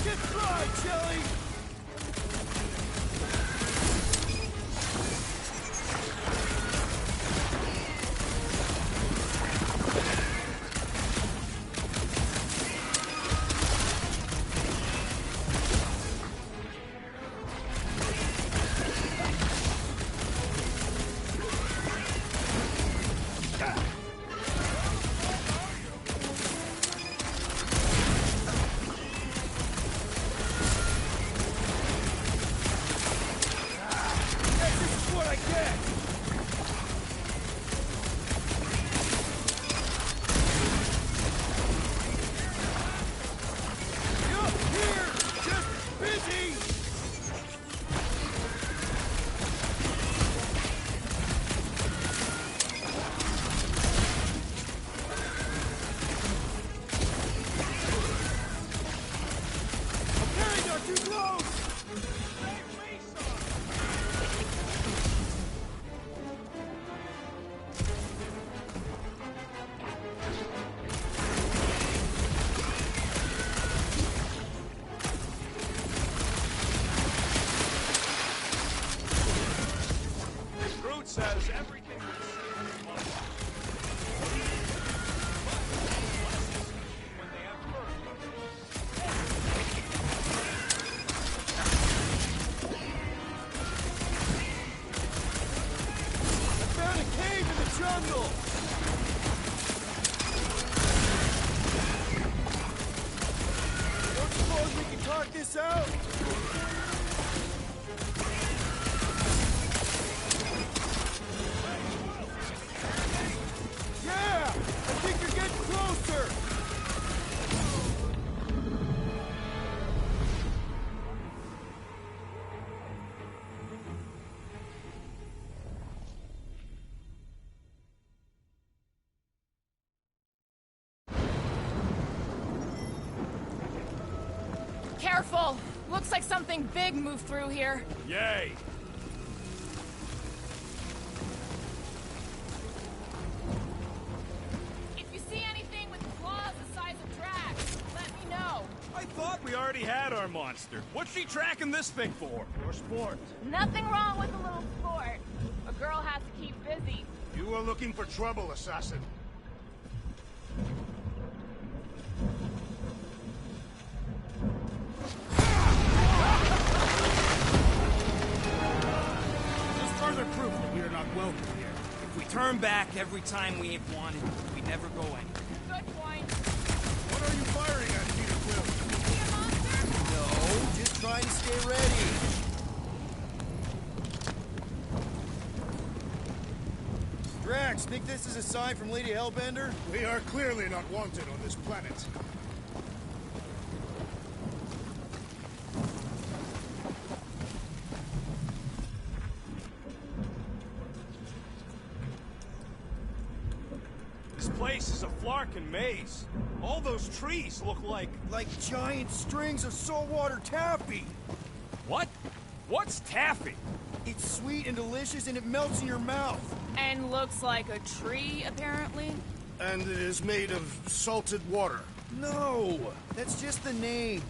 Get fried, Jelly! says everything found a cave in the jungle! Don't suppose we can talk this out? Careful! Looks like something big moved through here. Yay! If you see anything with claws the size of Drax, let me know. I thought we already had our monster. What's she tracking this thing for? For sport. Nothing wrong with a little sport. A girl has to keep busy. You are looking for trouble, assassin. Just further proof that we are not welcome here. If we turn back every time we ain't wanted, we never go anywhere. Good point. What are you firing at, Peter Quill? See a monster? No, just trying to stay ready. Drax, think this is a sign from Lady Hellbender? We are clearly not wanted on this planet. This place is a Flarkin maze. All those trees look like... Like giant strings of saltwater taffy. What? What's taffy? It's sweet and delicious and it melts in your mouth. And looks like a tree, apparently. And it is made of salted water. No, that's just the name.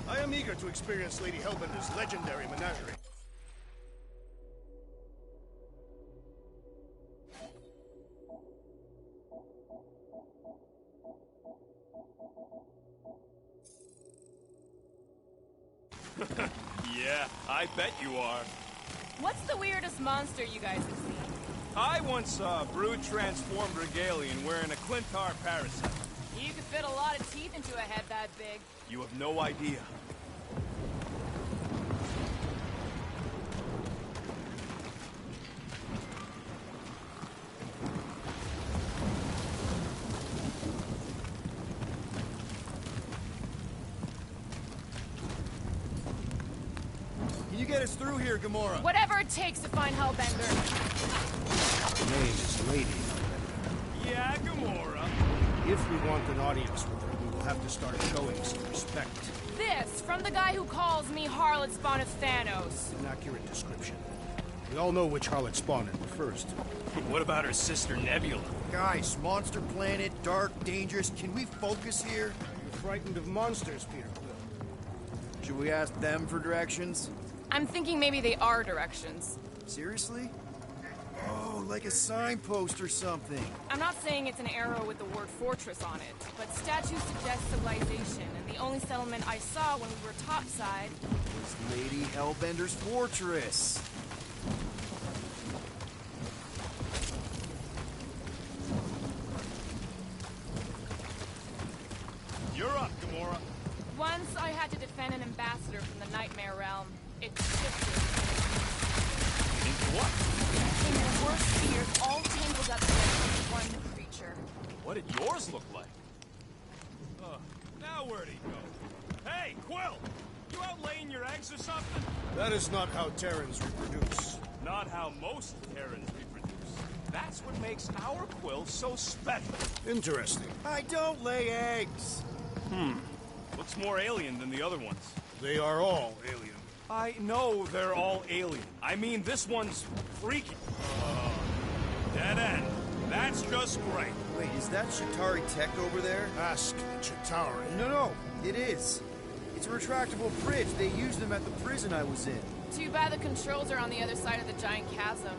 I am eager to experience Lady Hellbender's legendary menagerie. Yeah, I bet you are. What's the weirdest monster you guys have seen? I once saw a brood transformed Regalian wearing a Clintar parasite. You could fit a lot of teeth into a head that big. You have no idea. Can you get us through here, Gamora? Whatever it takes to find Hellbender. Her name is Lady Hellbender. Yeah, Gamora. If we want an audience with her, we will have to start showing some respect. This, from the guy who calls me Harlot Spawn of Thanos. An accurate description. We all know which harlot spawn it refers to. What about her sister Nebula? Guys, monster planet, dark, dangerous. Can we focus here? You're frightened of monsters, Peter Quill. Should we ask them for directions? I'm thinking maybe they are directions. Seriously? Oh, like a signpost or something. I'm not saying it's an arrow with the word fortress on it, but statues suggest civilization, and the only settlement I saw when we were topside was Lady Hellbender's fortress. You're up, Gamora. Once I had to defend an ambassador from the Nightmare Realm. It shifted. Into what? In your worst fears, all tangled up together in one creature. What did yours look like? Now where'd he go? Hey, Quill! You out laying your eggs or something? That is not how Terrans reproduce. Not how most Terrans reproduce. That's what makes our Quill so special. Interesting. I don't lay eggs. Looks more alien than the other ones. They are all alien. I know they're all alien. I mean, this one's freaky. Dead end. That's just great. Wait, is that Chitauri tech over there? Ask Chitauri. No, it is. It's a retractable bridge. They used them at the prison I was in. Too bad the controls are on the other side of the giant chasm.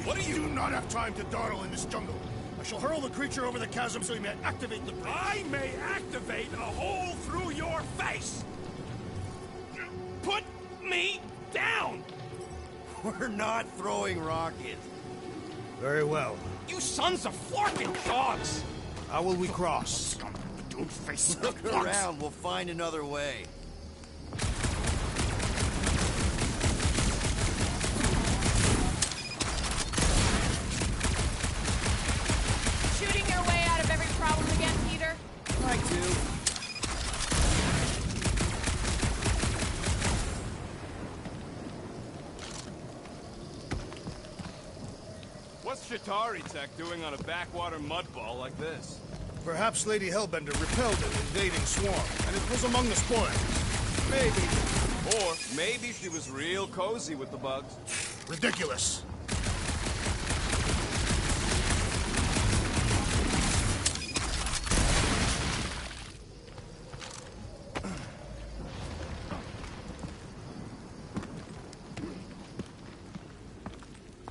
What do you do not have time to dawdle in this jungle? I shall hurl the creature over the chasm so he may activate the bridge. I may activate a hole through your face! Put me down! We're not throwing rockets. Very well. You sons of Flarkin dogs! How will we cross? Don't face Look around, we'll find another way. I do. What's Chitauri Tech doing on a backwater mudball like this? Perhaps Lady Hellbender repelled an invading swarm, and it was among the spoils. Maybe. Or maybe she was real cozy with the bugs. Ridiculous.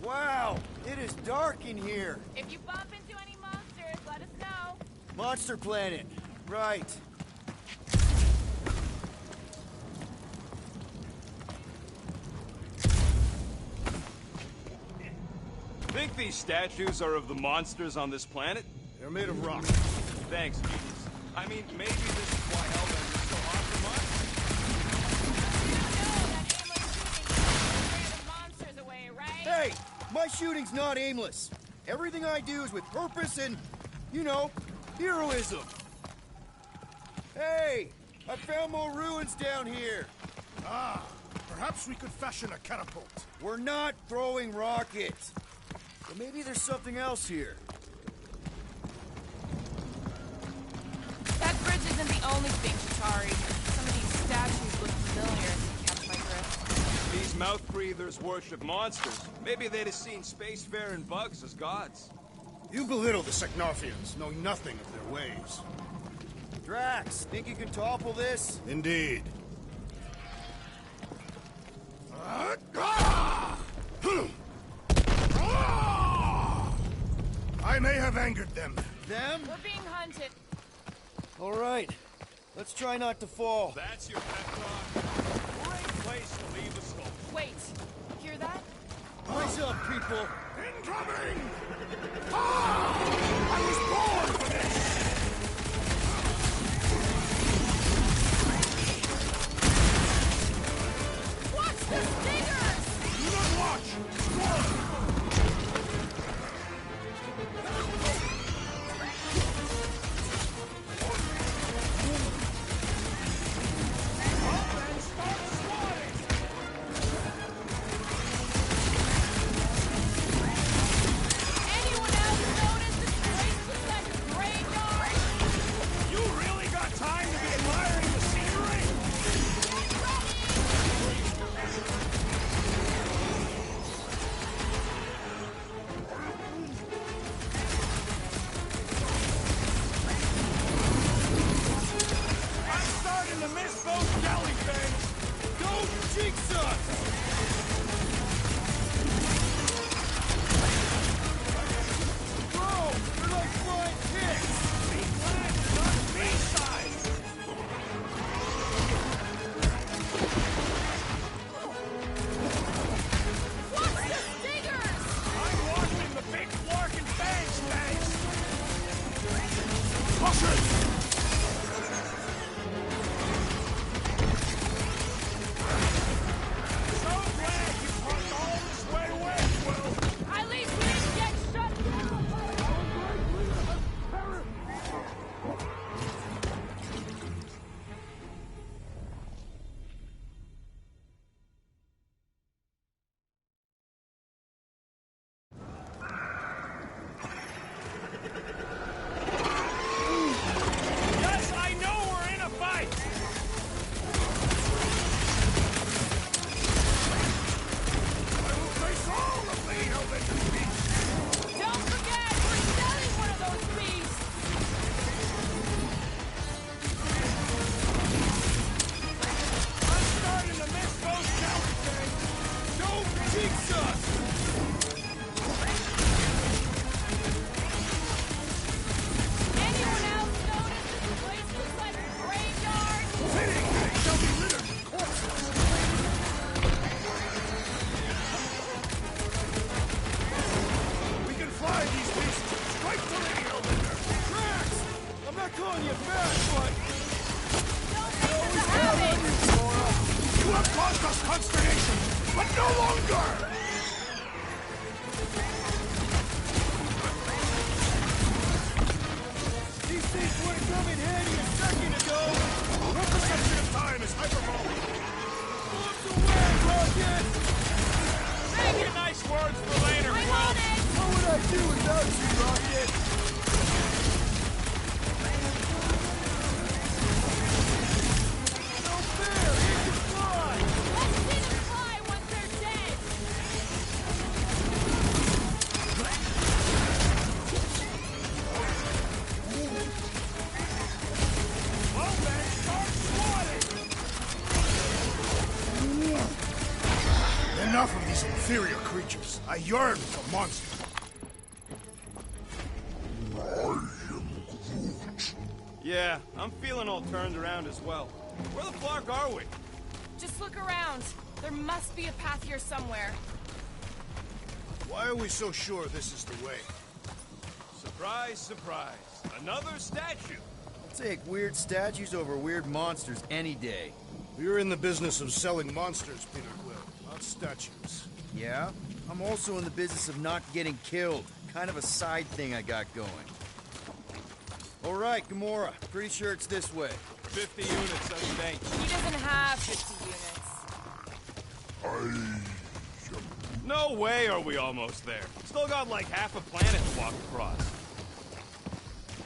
Wow, it is dark in here. If you bump into any monsters, let us know. Monster Planet. Right. Think these statues are of the monsters on this planet? They're made of rock. Thanks, Jesus. I mean, maybe this is why Hellbender's so hot for Hey, my shooting's not aimless. Everything I do is with purpose and, you know, heroism. Hey, I found more ruins down here. Ah, perhaps we could fashion a catapult. We're not throwing rockets. But maybe there's something else here. That bridge isn't the only thing, Chitauri. Some of these statues look familiar as you catch my drift. These mouth breathers worship monsters. Maybe they'd have seen spacefaring bugs as gods. You belittle the Seknarfians, know nothing of their ways. Drax, think you can topple this? Indeed. I may have angered them. Them? We're being hunted. All right. Let's try not to fall. That's your pep talk. Great place to leave a skull. Wait, hear that? Rise up, people. Incoming! I was born for this! Watch the stingers! Do not watch! Swarm! Anyone else notice this place looks like a graveyard? You really got time to be admiring the scenery? I'm starting to miss those jelly things. Don't jinx us! Bro, they're like flying pigs! Watch the stingers! I'm watching the big Flark and Fangs things. Push it! So glad you parked all this way away, Will. At least we didn't get shut down! Yes, I know we're in a fight. I will face all of Lady Hellbender's beasts! Don't forget, we're selling one of those beasts! I'm starting to miss those jelly things. Don't jinx us! Anyone else notice this place looks like a graveyard? Fitting that it shall be littered with corpses! We can fly these beasts straight to Lady Hellbender! Drax! I'm not calling you back, but... Don't make this a habit! You have caused us consternation, but no longer! These things would have come in handy Enough of these inferior creatures. I yearn for monsters. Yeah, I'm feeling all turned around as well. Where the fuck are we? Just look around. There must be a path here somewhere. Why are we so sure this is the way? Surprise, surprise. Another statue. I'll take weird statues over weird monsters any day. We're in the business of selling monsters, Peter Quill, not statues. Yeah? I'm also in the business of not getting killed. Kind of a side thing I got going. All right, Gamora. Pretty sure it's this way. 50 units, sustained. He doesn't have 50 units. No way are we almost there. Still got like half a planet to walk across.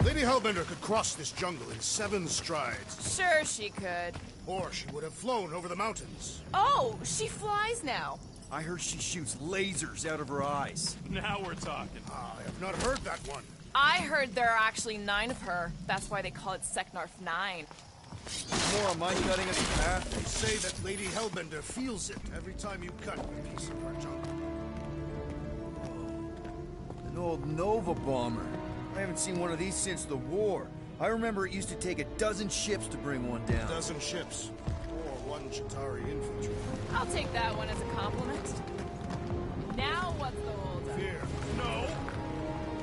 Lady Hellbender could cross this jungle in 7 strides. Sure she could. Or she would have flown over the mountains. Oh, she flies now. I heard she shoots lasers out of her eyes. Now we're talking. I have not heard that one. I heard there are actually 9 of her. That's why they call it Seknarf 9. More am I cutting us a path? They say that Lady Hellbender feels it every time you cut a piece of her jungle. An old Nova bomber. I haven't seen one of these since the war. I remember it used to take 12 ships to bring one down. 12 ships. Or 1 Chitauri infantry. I'll take that one as a compliment. Now what's the holdup? Fear. No.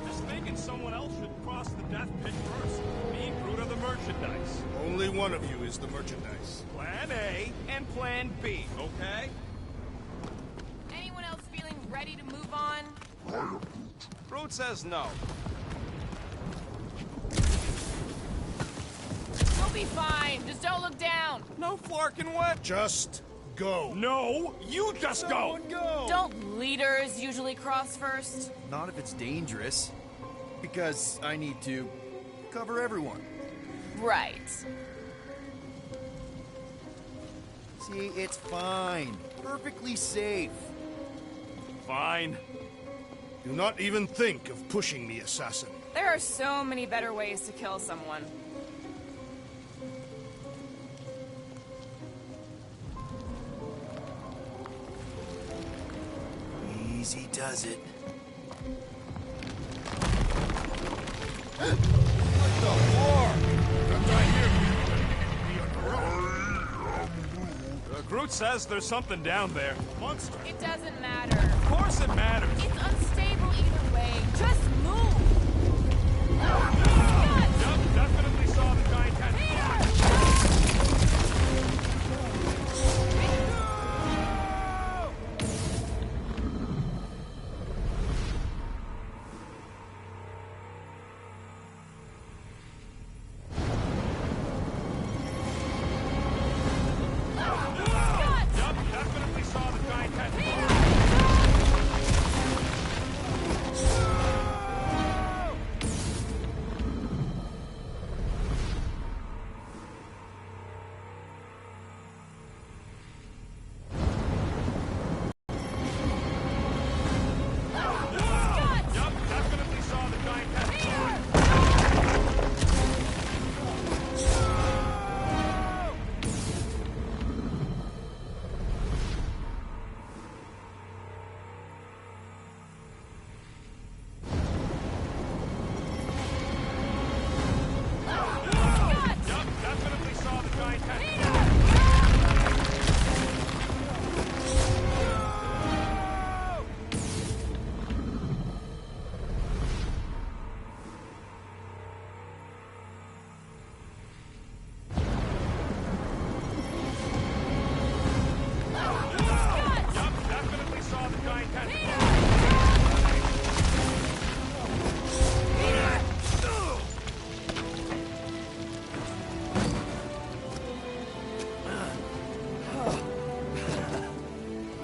Just thinking someone else should cross the death pit first. Me and Groot are the merchandise. Only one of you is the merchandise. Plan A and Plan B, okay? Anyone else feeling ready to move on? Groot says no. We'll be fine. Just don't look down. No flarking what? Just go. No, you just go. Don't leaders usually cross first? Not if it's dangerous. Because I need to cover everyone. Right. See, it's fine. Perfectly safe. Fine. Do not even think of pushing me, assassin. There are so many better ways to kill someone. Easy does it. Groot says there's something down there. Monster. It doesn't matter. Of course it matters. It's unstable either way. Just move! Yep, definitely saw the giant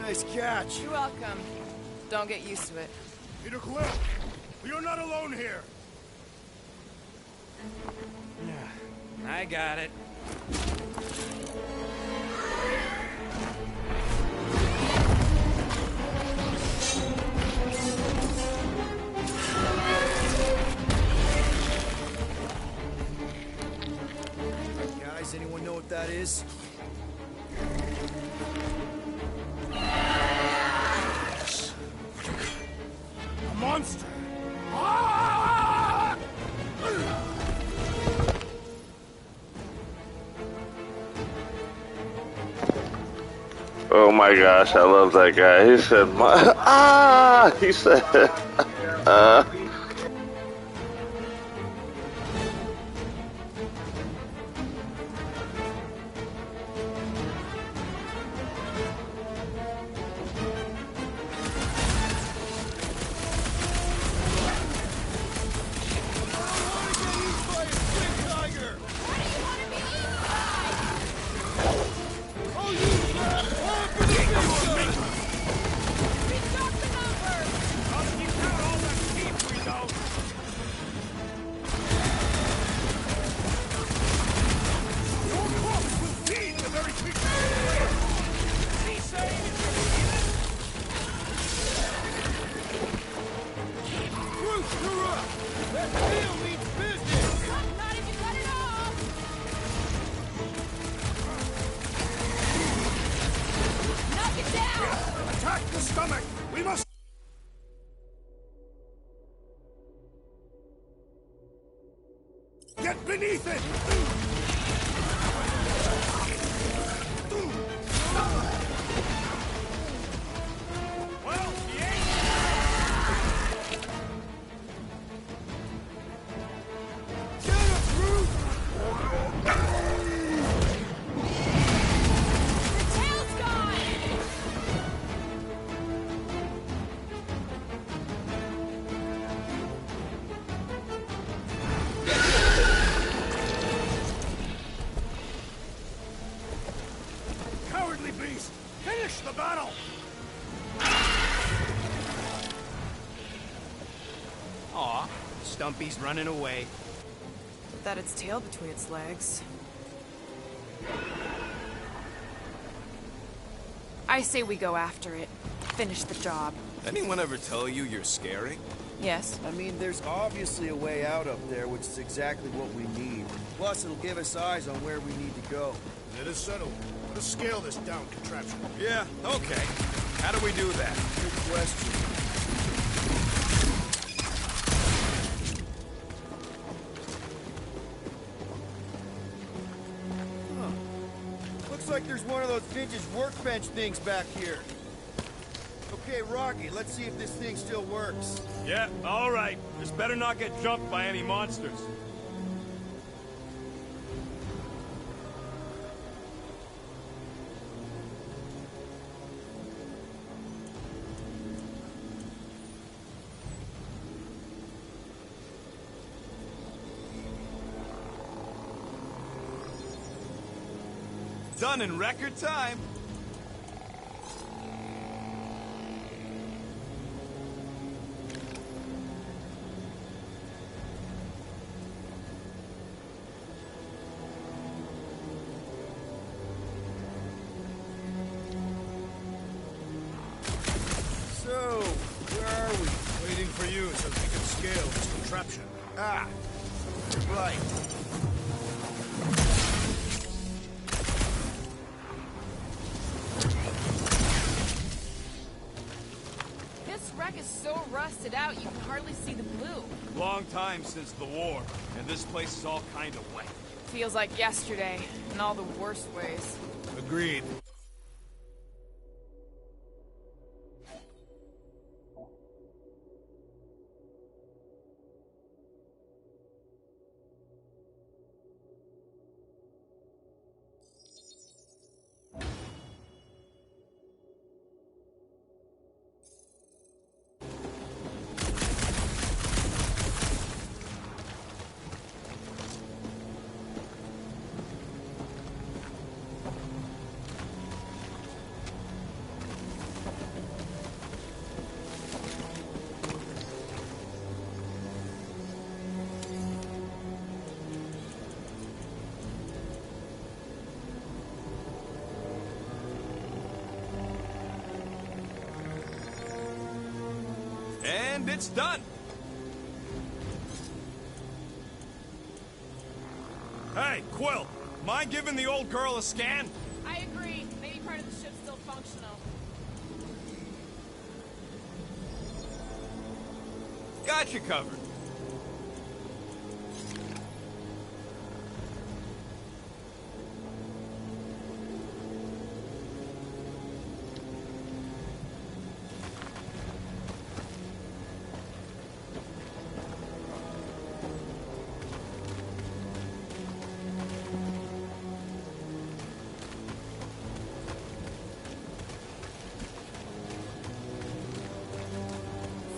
Nice catch. You're welcome. Don't get used to it. Peter Quill, You're not alone here! I got it. Guys, anyone know what that is? A monster! Ah! Oh my gosh, I love that guy. He said, he said, Attack the stomach! We must... Get beneath it! Well, he ain't... Get him, Groot! Cowardly beast! Finish the battle! Aw, Stumpy's running away. That its tail between its legs. I say we go after it. Finish the job. Anyone ever tell you you're scary? Yes. I mean, there's obviously a way out up there, which is exactly what we need. Plus, it'll give us eyes on where we need to go. It is settled. Let us scale this down contraption. Yeah, okay. How do we do that? Good question. Looks like there's one of those vintage workbench things back here. Okay, Rocky, let's see if this thing still works. Yeah, all right. Just better not get jumped by any monsters. Done in record time. So, where are we? Waiting for you so we can scale this contraption. Ah, right. This wreck is so rusted out you can hardly see the blue. Long time since the war, and this place is all kind of wet. Feels like yesterday, in all the worst ways. Agreed. and it's done. Hey, Quill, mind giving the old girl a scan? I agree. Maybe part of the ship's still functional. Got you covered.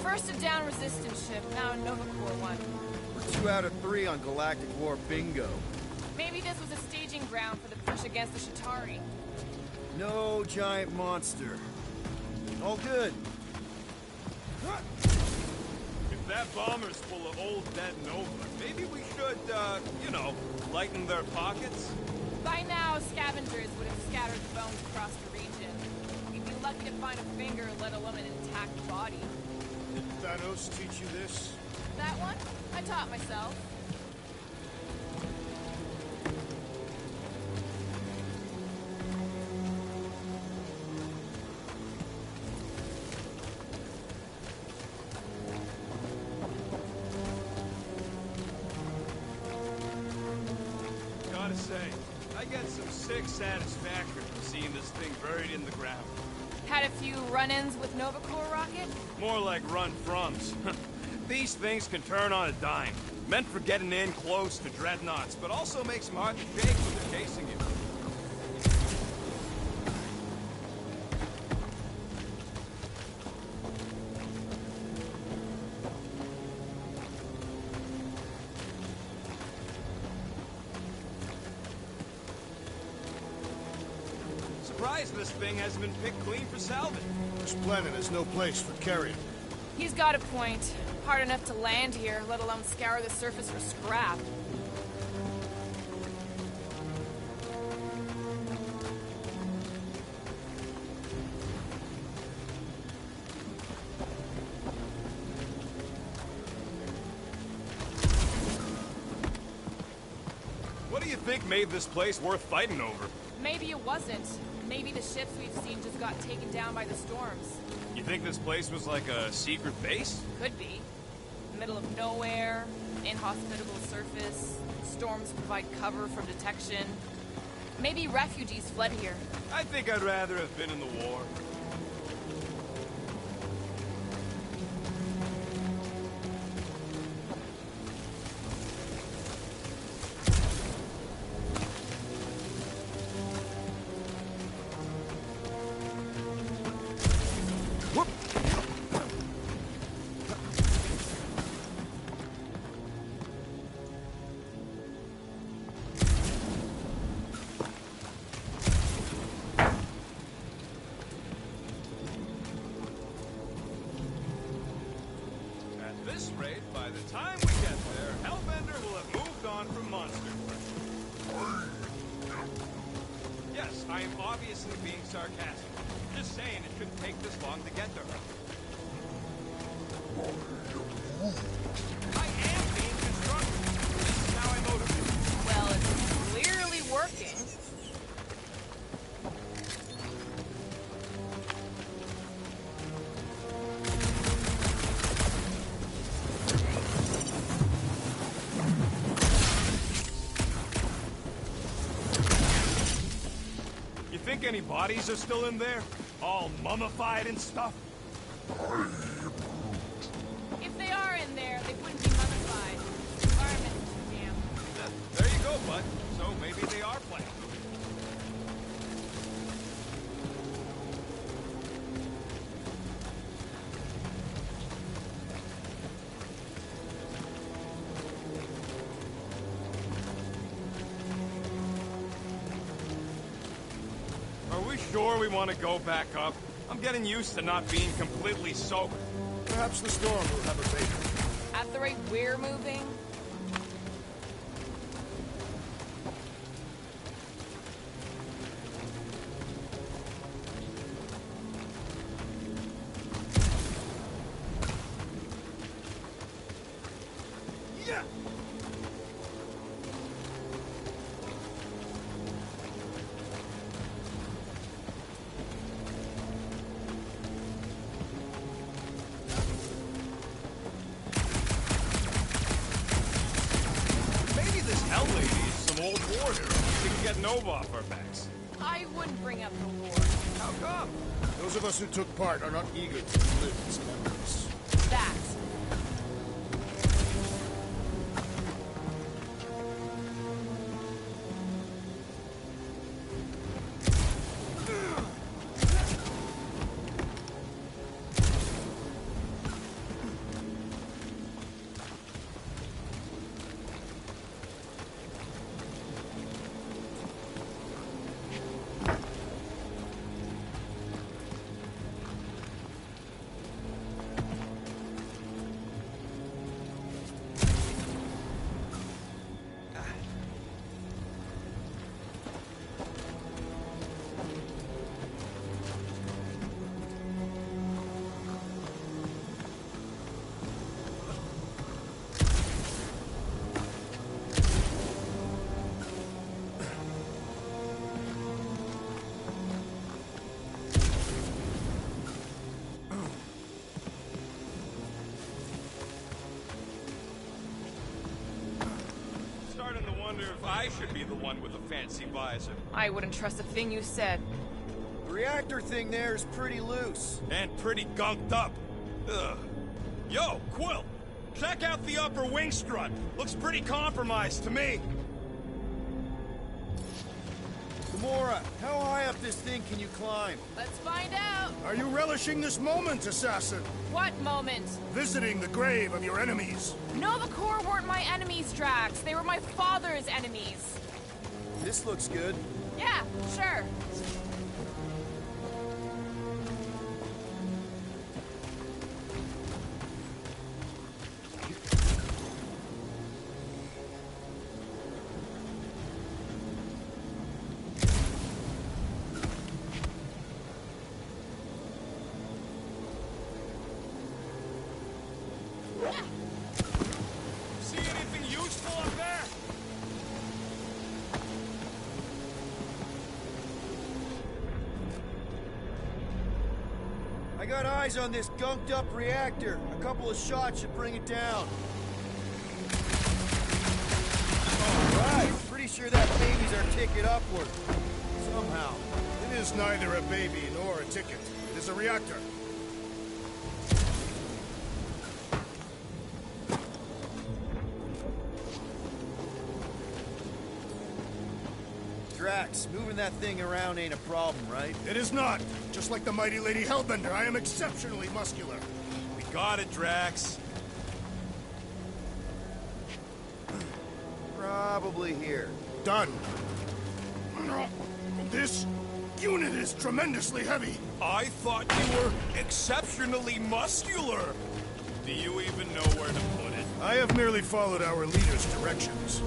First a down resistance ship, now a Nova Corps one. We're 2 out of 3 on Galactic War bingo. Maybe this was a staging ground for the push against the Shatari. No giant monster. All good. If that bomber's full of old dead Nova, maybe we should, you know, lighten their pockets? By now, scavengers would have scattered the bones across the region. We'd be lucky to find a finger, let alone an intact body. Did Thanos teach you this? That one? I taught myself. Gotta say, I get some sick satisfaction from seeing this thing buried in the ground. Had a few run-ins with Nova Corps rocket? More like run-froms. These things can turn on a dime. Meant for getting in close to dreadnoughts, but also makes them hard to shake when they're chasing you. Surprised this thing hasn't been picked clean for salvage. This planet has no place for carrion. He's got a point. Hard enough to land here, let alone scour the surface for scrap. What do you think made this place worth fighting over? Maybe it wasn't. Maybe the ships we've seen just got taken down by the storms. You think this place was like a secret base? Could be. Middle of nowhere, inhospitable surface, storms provide cover from detection. Maybe refugees fled here. I think I'd rather have been in the war. At this rate, by the time we get there, Hellbender will have moved on from Monster. Yes, I am obviously being sarcastic. Just saying it shouldn't take this long to get to her. I am being constructive. This is how I motivate. Well, it's clearly working. You think any bodies are still in there? All mummified and stuff? If they are in there, they wouldn't be mummified. The environment is too damp. There you go, bud. So maybe they are playing. Are we sure we want to go back up? I'm getting used to not being completely sober. Perhaps the storm will have abated. At the rate we're moving, Hell Ladies, some old war heroes. We can get Nova off our backs. I wouldn't bring up the war. How come? Those of us who took part are not eager to live its memories. That. Starting to wonder if I should be the one with the fancy visor. I wouldn't trust a thing you said. The reactor thing there is pretty loose. And pretty gunked up. Ugh. Yo, Quill! Check out the upper wing strut. Looks pretty compromised to me. Gamora, how high up this thing can you climb? Let's find out. Are you relishing this moment, assassin? What moment? Visiting the grave of your enemies. Nova Corps weren't my enemies, Drax. They were my father's enemies. This looks good. Yeah, sure. See anything useful up there? I got eyes on this gunked up reactor. A couple of shots should bring it down. Alright, pretty sure that baby's our ticket upward. Somehow. It is neither a baby nor a ticket. It is a reactor. Drax, moving that thing around ain't a problem, right? It is not. Just like the mighty Lady Hellbender, I am exceptionally muscular. We got it, Drax. Probably here. Done. This unit is tremendously heavy. I thought you were exceptionally muscular. Do you even know where to put it? I have merely followed our leader's directions.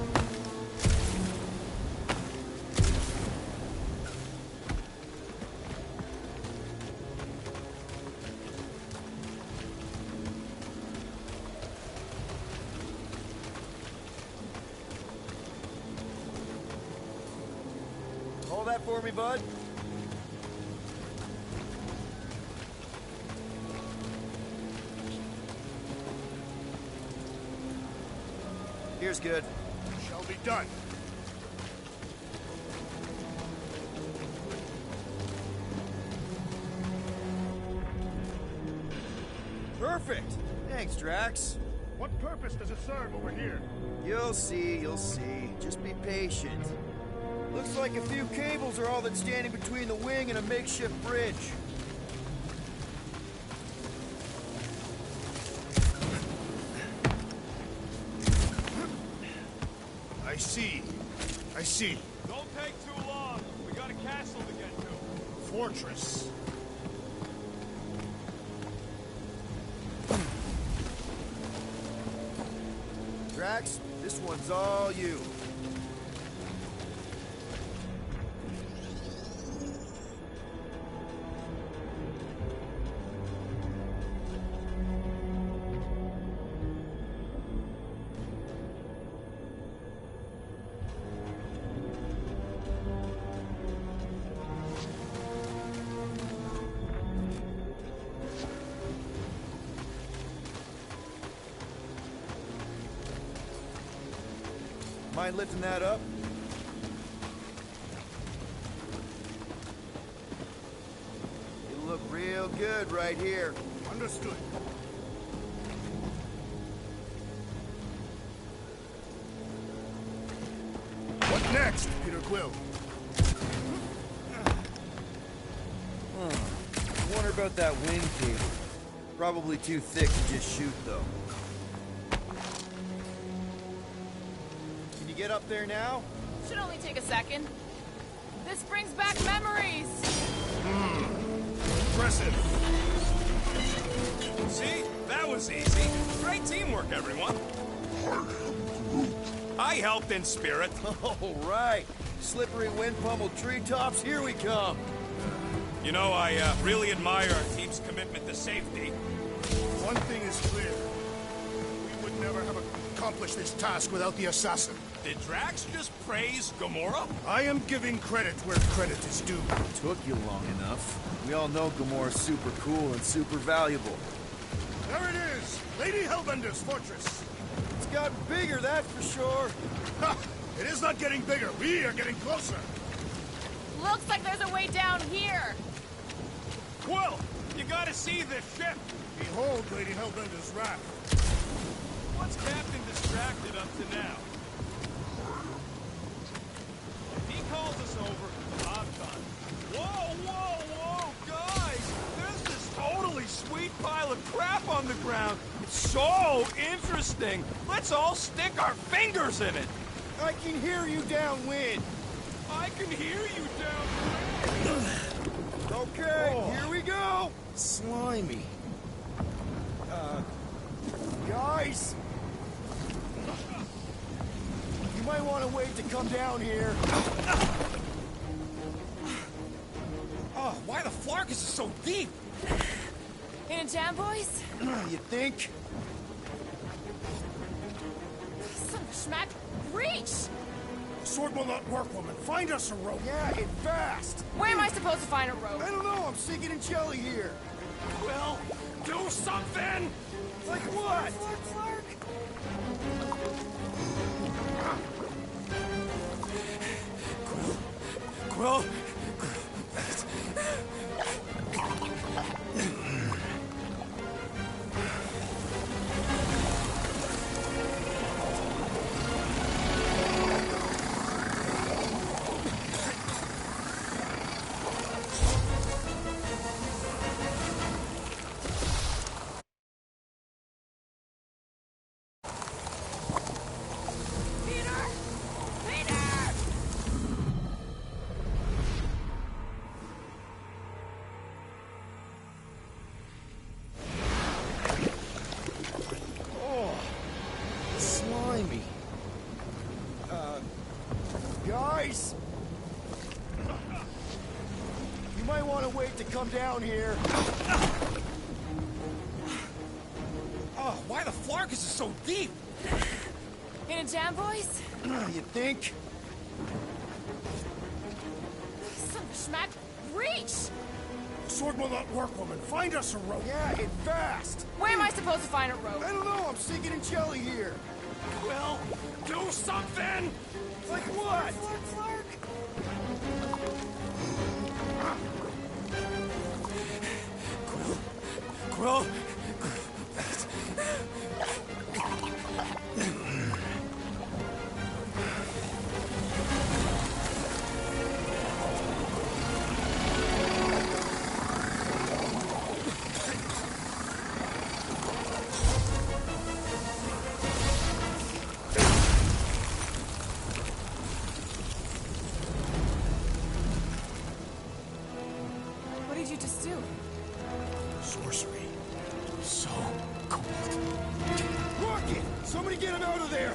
Hold that for me, bud. Here's good. Shall be done. Perfect. Thanks, Drax. What purpose does it serve over here? You'll see, you'll see. Just be patient. Looks like a few cables are all that's standing between the wing and a makeshift bridge. I see. I see. Don't take too long. We got a castle to get to. Fortress. Drax, this one's all you. Mind lifting that up? You look real good right here. Understood. What next, Peter Quill? I wonder about that wind cable. Probably too thick to just shoot, though. Can you get up there now? Should only take a second. This brings back memories. Impressive. See? That was easy. Great teamwork, everyone. I helped in spirit. All right. Slippery wind pummeled treetops, here we come. You know, I really admire our team's commitment to safety. One thing is clear. We would never have accomplished this task without the assassin. Did Drax just praise Gamora? I am giving credit where credit is due. Took you long enough. We all know Gamora's super cool and super valuable. There it is! Lady Hellbender's fortress! It's gotten bigger, that's for sure. Ha! It is not getting bigger. We are getting closer. Looks like there's a way down here. Quill, you gotta see this ship. Behold Lady Hellbender's wrath. What's Captain distracted up to now? If he calls us over, I'm done. Whoa, guys! There's this totally sweet pile of crap on the ground. It's so interesting. Let's all stick our fingers in it. I can hear you downwind. I can hear you down. Okay, here we go. Slimy. Guys! You might want to wait to come down here. Oh, why the Flarkus is so deep? In a jam, boys? You think? Son of a schmack. Reach! Sword will not work, woman. Find us a rope. Yeah, and fast. Where am I supposed to find a rope? I don't know. I'm sinking in jelly here. Well, do something! Like what? Flark. Quill? Slimy. Guys! You might want to wait to come down here. Oh, why the Flarkus is so deep? In a jam, boys? You think? Son of a schmack. Reach! Sword will not work, woman. Find us a rope. Yeah, and fast. Where am I supposed to find a rope? I don't know. I'm sinking in jelly here. Quill, do something! Like what? Flark. Quill? What did you just do? Sorcery. So cold. Rocket! Somebody get him out of there!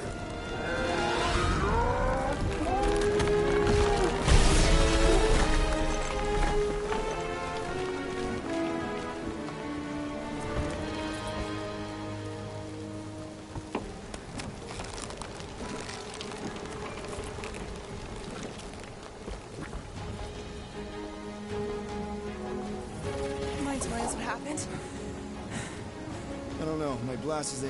Mind telling us what happened? I don't know. My blast is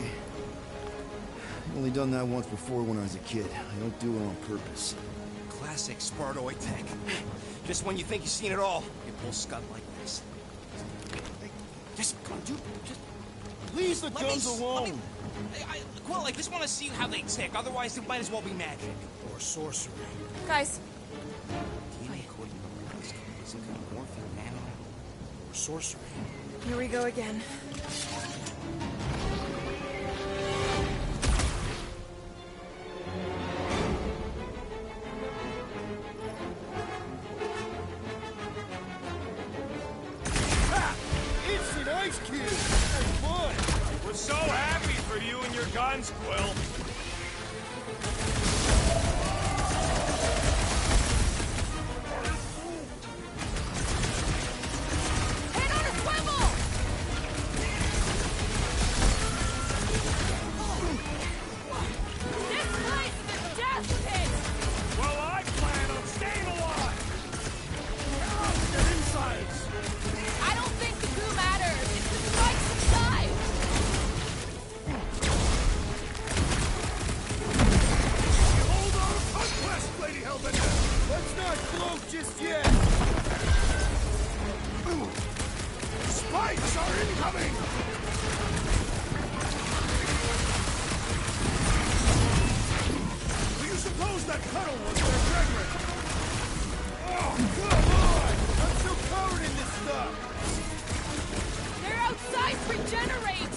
Only done that once before when I was a kid. I don't do it on purpose. Classic Spartoid tech. Just when you think you've seen it all, you pull scud like this. Hey, just come on, dude. Just leave the guns alone. Quill, I just want to see how they tick. Otherwise, it might as well be magic Or sorcery. Guys, DNA coding some kind of morphine nano Or sorcery. here we go again. Instant ice cube! That's fun! We're so happy for you and your guns, Quill. Head on a swivel! This place is a death pit! Well, I plan on staying alive. Get inside. I don't think the goo matters. It's the spikes inside. Hold on, conquest, Lady Hellbender! Let's not float just yet! Spikes are incoming! Do you suppose that tunnel was their fragment? Oh, come on! I'm still covered in this stuff! They're outside to regenerate.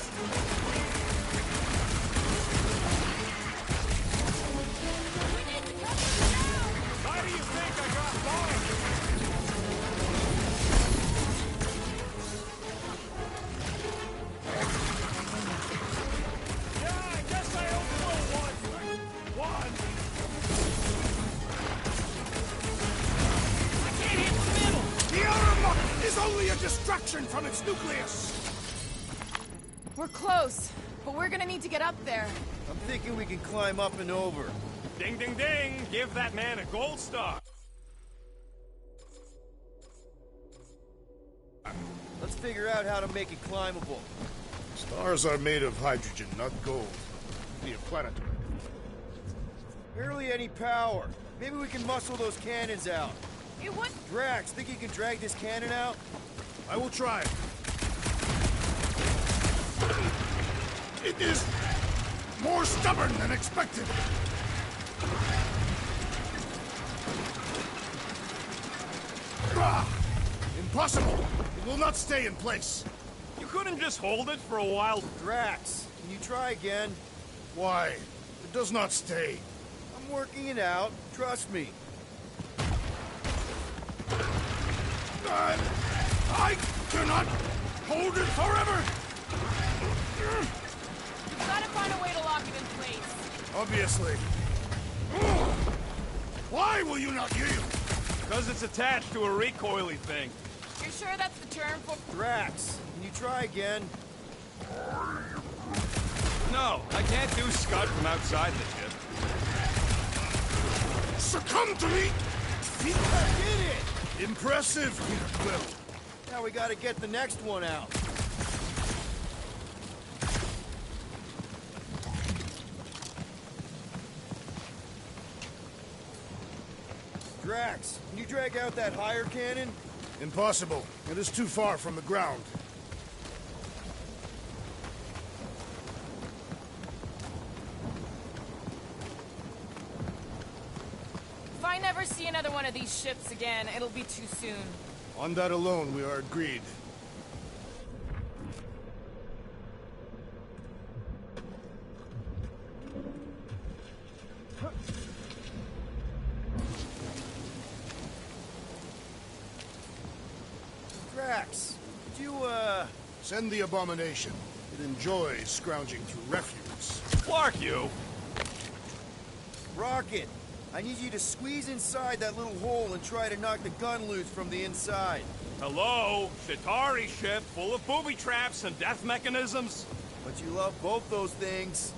We need to cover them now. Why do you think I got mine? Yeah, I guess I only know one. I can't hit the middle! The outer muck is only a distraction from its nucleus! We're close, but we're gonna need to get up there. I'm thinking we can climb up and over. Ding, ding, ding! Give that man a gold star. Let's figure out how to make it climbable. Stars are made of hydrogen, not gold. Be a planetary. Barely any power. Maybe we can muscle those cannons out. It would. Drax, think you can drag this cannon out? I will try. It is more stubborn than expected. Ah, impossible! It will not stay in place. You couldn't just hold it for a while? Drax, can you try again? Why? It does not stay. I'm working it out. Trust me. I cannot hold it forever! You've got to find a way to lock it in place. Obviously. Why will you not yield? Because it's attached to a recoily thing. You're sure that's the term for... Drax, can you try again? No, I can't do Scud from outside the ship. Succumb to me! He did it! Impressive, Peter Quill. Now we gotta get the next one out. Drax, can you drag out that higher cannon? Impossible. It is too far from the ground. If I never see another one of these ships again, it'll be too soon. On that alone, we are agreed. Drax, could you, Send the abomination. It enjoys scrounging through refuse. Clark, you! Rocket, I need you to squeeze inside that little hole and try to knock the gun loose from the inside. Hello? Shatari ship full of booby traps and death mechanisms? But you love both those things.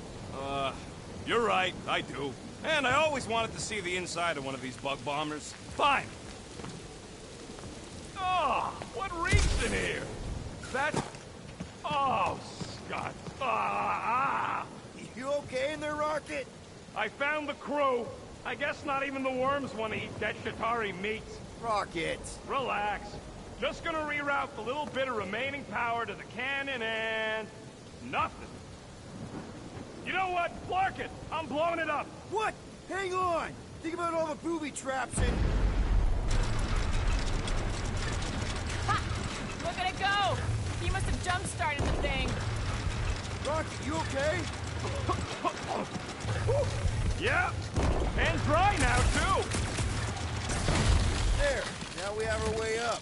You're right, I do. And I always wanted to see the inside of one of these bug bombers. Fine. Oh, what reeks in here? That... Oh, Scott. Ah! You You okay in there, Rocket? I found the crew. I guess not even the worms want to eat dead Chitauri meat. Rocket! Relax. Just gonna reroute the little bit of remaining power to the cannon and... nothing. You know what? Clark it! I'm blowing it up! What? Hang on! Think about all the booby traps and... Ha! Look at it go! He must have jump-started the thing. Rocket, you okay? Yeah! And dry now, too! There! Now we have our way up.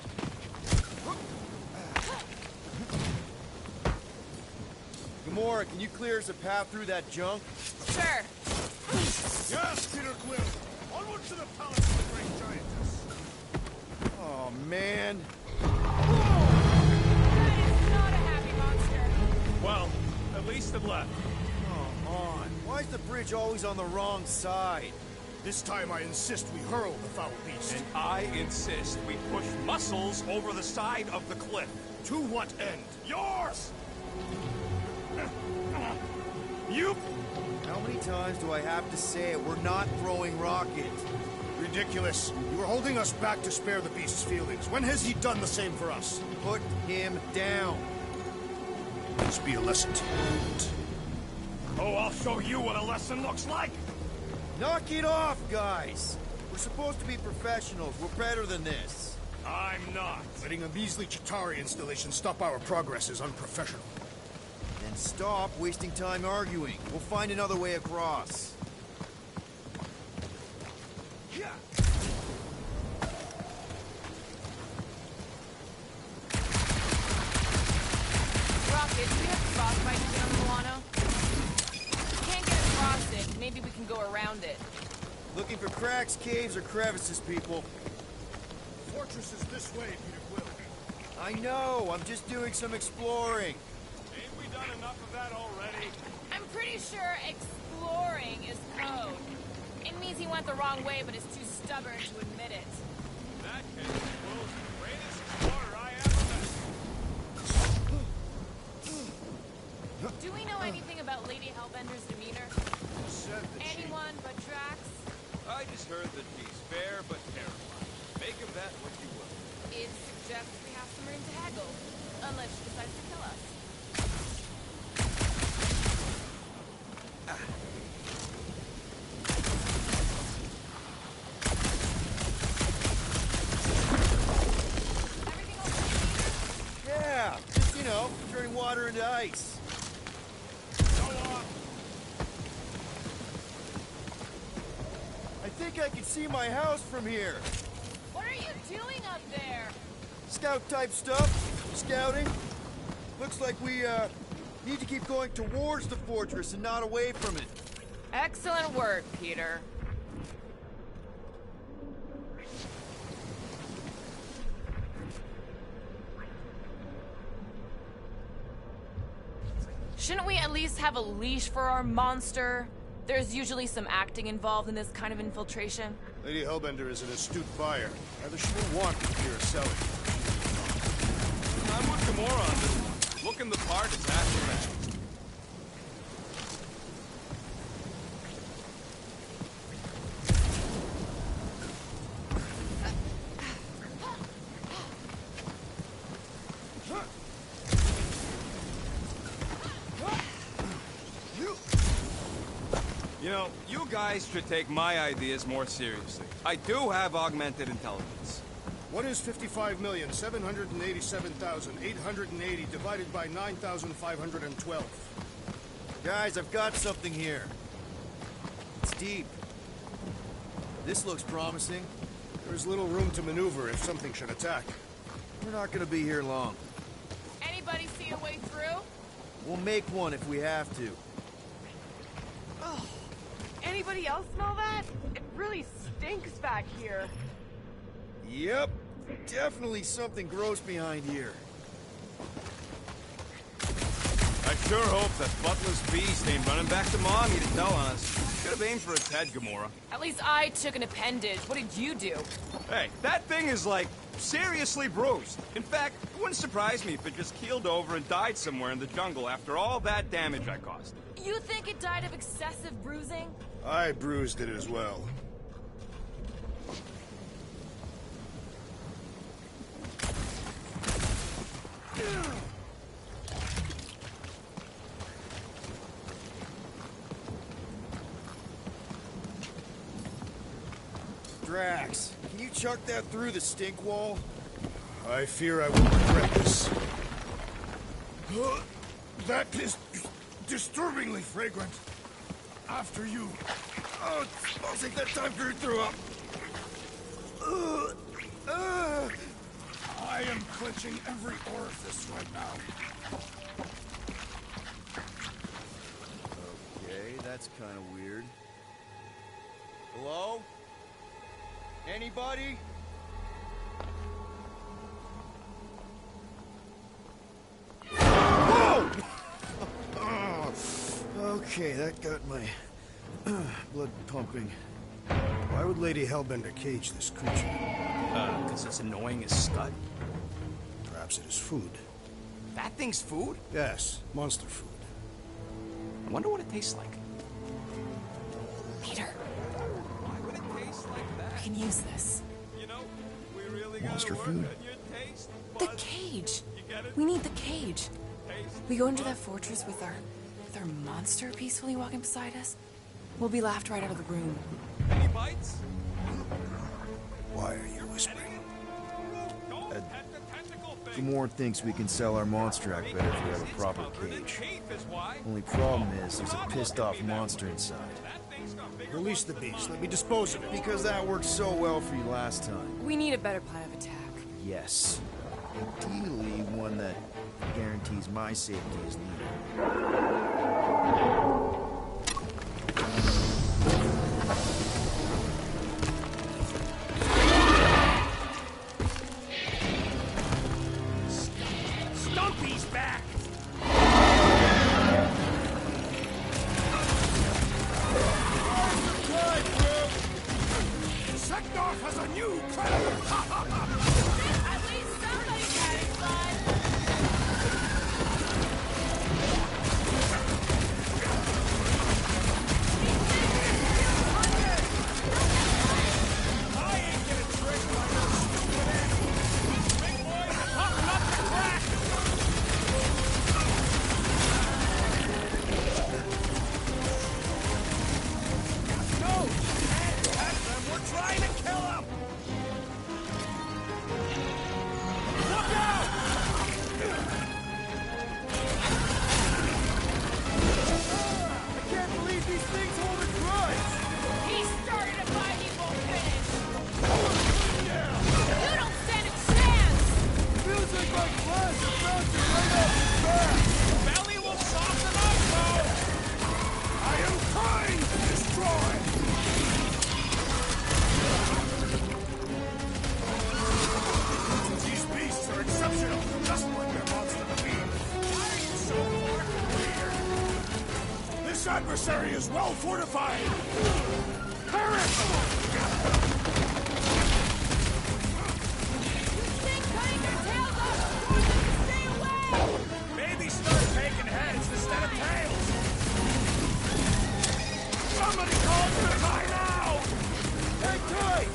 Gamora, can you clear us a path through that junk? Sure. Yes, Peter Quill! Onward to the palace of the great giantess! Oh, man. That is not a happy monster. Well, at least it left. Come on. Why is the bridge always on the wrong side? This time I insist we hurl the foul beast. And I insist we push Muscles over the side of the cliff. To what end? Yours! You... How many times do I have to say it? We're not throwing Rocket. Ridiculous. You were holding us back to spare the beast's feelings. When has he done the same for us? Put him down. This be a lesson to you. Oh, I'll show you what a lesson looks like! Knock it off, guys! We're supposed to be professionals. We're better than this. I'm not. Letting a measly Chitauri installation stop our progress is unprofessional. Then stop wasting time arguing. We'll find another way across. Yeah. Rocket, do you have frostbite here on the Milano? If we can't get across it, maybe we can go around it. Looking for cracks, caves, or crevices, people. The fortress is this way, Peter Quill. I know. I'm just doing some exploring. Ain't we done enough of that already? I'm pretty sure exploring is code. It means he went the wrong way, but is too stubborn to admit it. In that case, Quill's the greatest explorer I ever met. Do we know anything about Lady Hellbender's demeanor? Anyone but Drax? I just heard that she's fair but terrified. Make of that what you will. It suggests we have some room to haggle. Unless she decides to kill us. Yeah, just, you know, turning water into ice. I think I can see my house from here. What are you doing up there? Scout-type stuff. Scouting. Looks like we, need to keep going towards the fortress and not away from it. Excellent work, Peter. Shouldn't we at least have a leash for our monster? There's usually some acting involved in this kind of infiltration. Lady Hellbender is an astute buyer. Rather she will want to hear selling. I'm with Gamora on this one. Looking the part is half the battle. You know, you guys should take my ideas more seriously. I do have augmented intelligence. What is 55,787,880 divided by 9,512? Guys, I've got something here. It's deep. This looks promising. There's little room to maneuver if something should attack. We're not gonna be here long. Anybody see a way through? We'll make one if we have to. Oh, anybody else smell that? It really stinks back here. Yep. Definitely something gross behind here. I sure hope that Butler's beast ain't running back to Mommy to tell on us. Could have aimed for its head, Gamora. At least I took an appendage. What did you do? Hey, that thing is, like, seriously bruised. In fact, it wouldn't surprise me if it just keeled over and died somewhere in the jungle after all that damage I caused. You think it died of excessive bruising? I bruised it as well. Drax, can you chuck that through the stink wall? I fear I will regret this. That is disturbingly fragrant. After you. Oh, it smells like that time Groot threw up. I am clenching every orifice right now. Okay, that's kind of weird. Hello? Anybody? Whoa! Okay, that got my blood pumping. Why would Lady Hellbender cage this creature? Because it's annoying as scud. Perhaps it is food. That thing's food? Yes, monster food. I wonder what it tastes like. Peter, Why would it taste like that? we can use this. You know, we really Monster gotta work food? on your taste The buds. cage. You get it? We need the cage. Taste We go into that fortress with our monster peacefully walking beside us. We'll be laughed right out of the room. Any bites? Why are you whispering? Don't pet the tentacle thing. Gamora thinks we can sell our monster act better if we have a proper cage. Teeth is why. Only problem is there's a pissed off monster inside. That thing's got bigger Release the beast. Let me dispose of it. Because that worked so well for you last time. We need a better plan of attack. Yes. Ideally, one that guarantees my safety as leader. Stumpy's back! Seknarf has a new predator! At least somebody's having fun. I ain't getting tricked by your stupid ass! Big boys are tough enough to crack! No! Can't touch them! We're trying to kill them! Look out! I can't believe these things hold a grudge! He started a fight he won't finish. You don't stand a chance. Feels like my flesh is bouncing right off his back! Belly will soften up, though! I am trying to destroy! These beasts are exceptional, just like their monster queen. Why are you so fucking weird? This adversary is well fortified! Perish! Think cutting their tails off. Force them to stay away. Maybe start taking heads instead of tails! Somebody call for a timeout! Hang tight!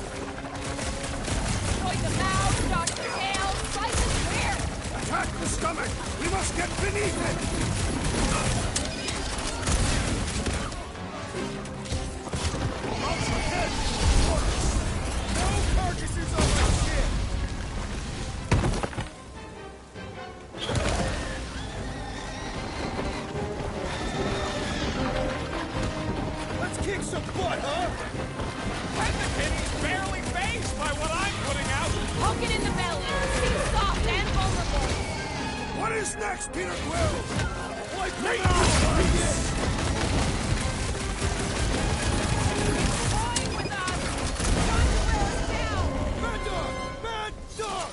Destroy the mouth, dodge the tail, slice the spear. Attack the stomach! We must get beneath it! Monster head! No carcasses on my ship! Let's kick some butt, huh? He's barely phased by what I'm putting out! Poke it in the belly. Seem soft and vulnerable. What is next, Peter Quill? Like Great! Going with us. Time to wear us down. Bad dog! Bad dog!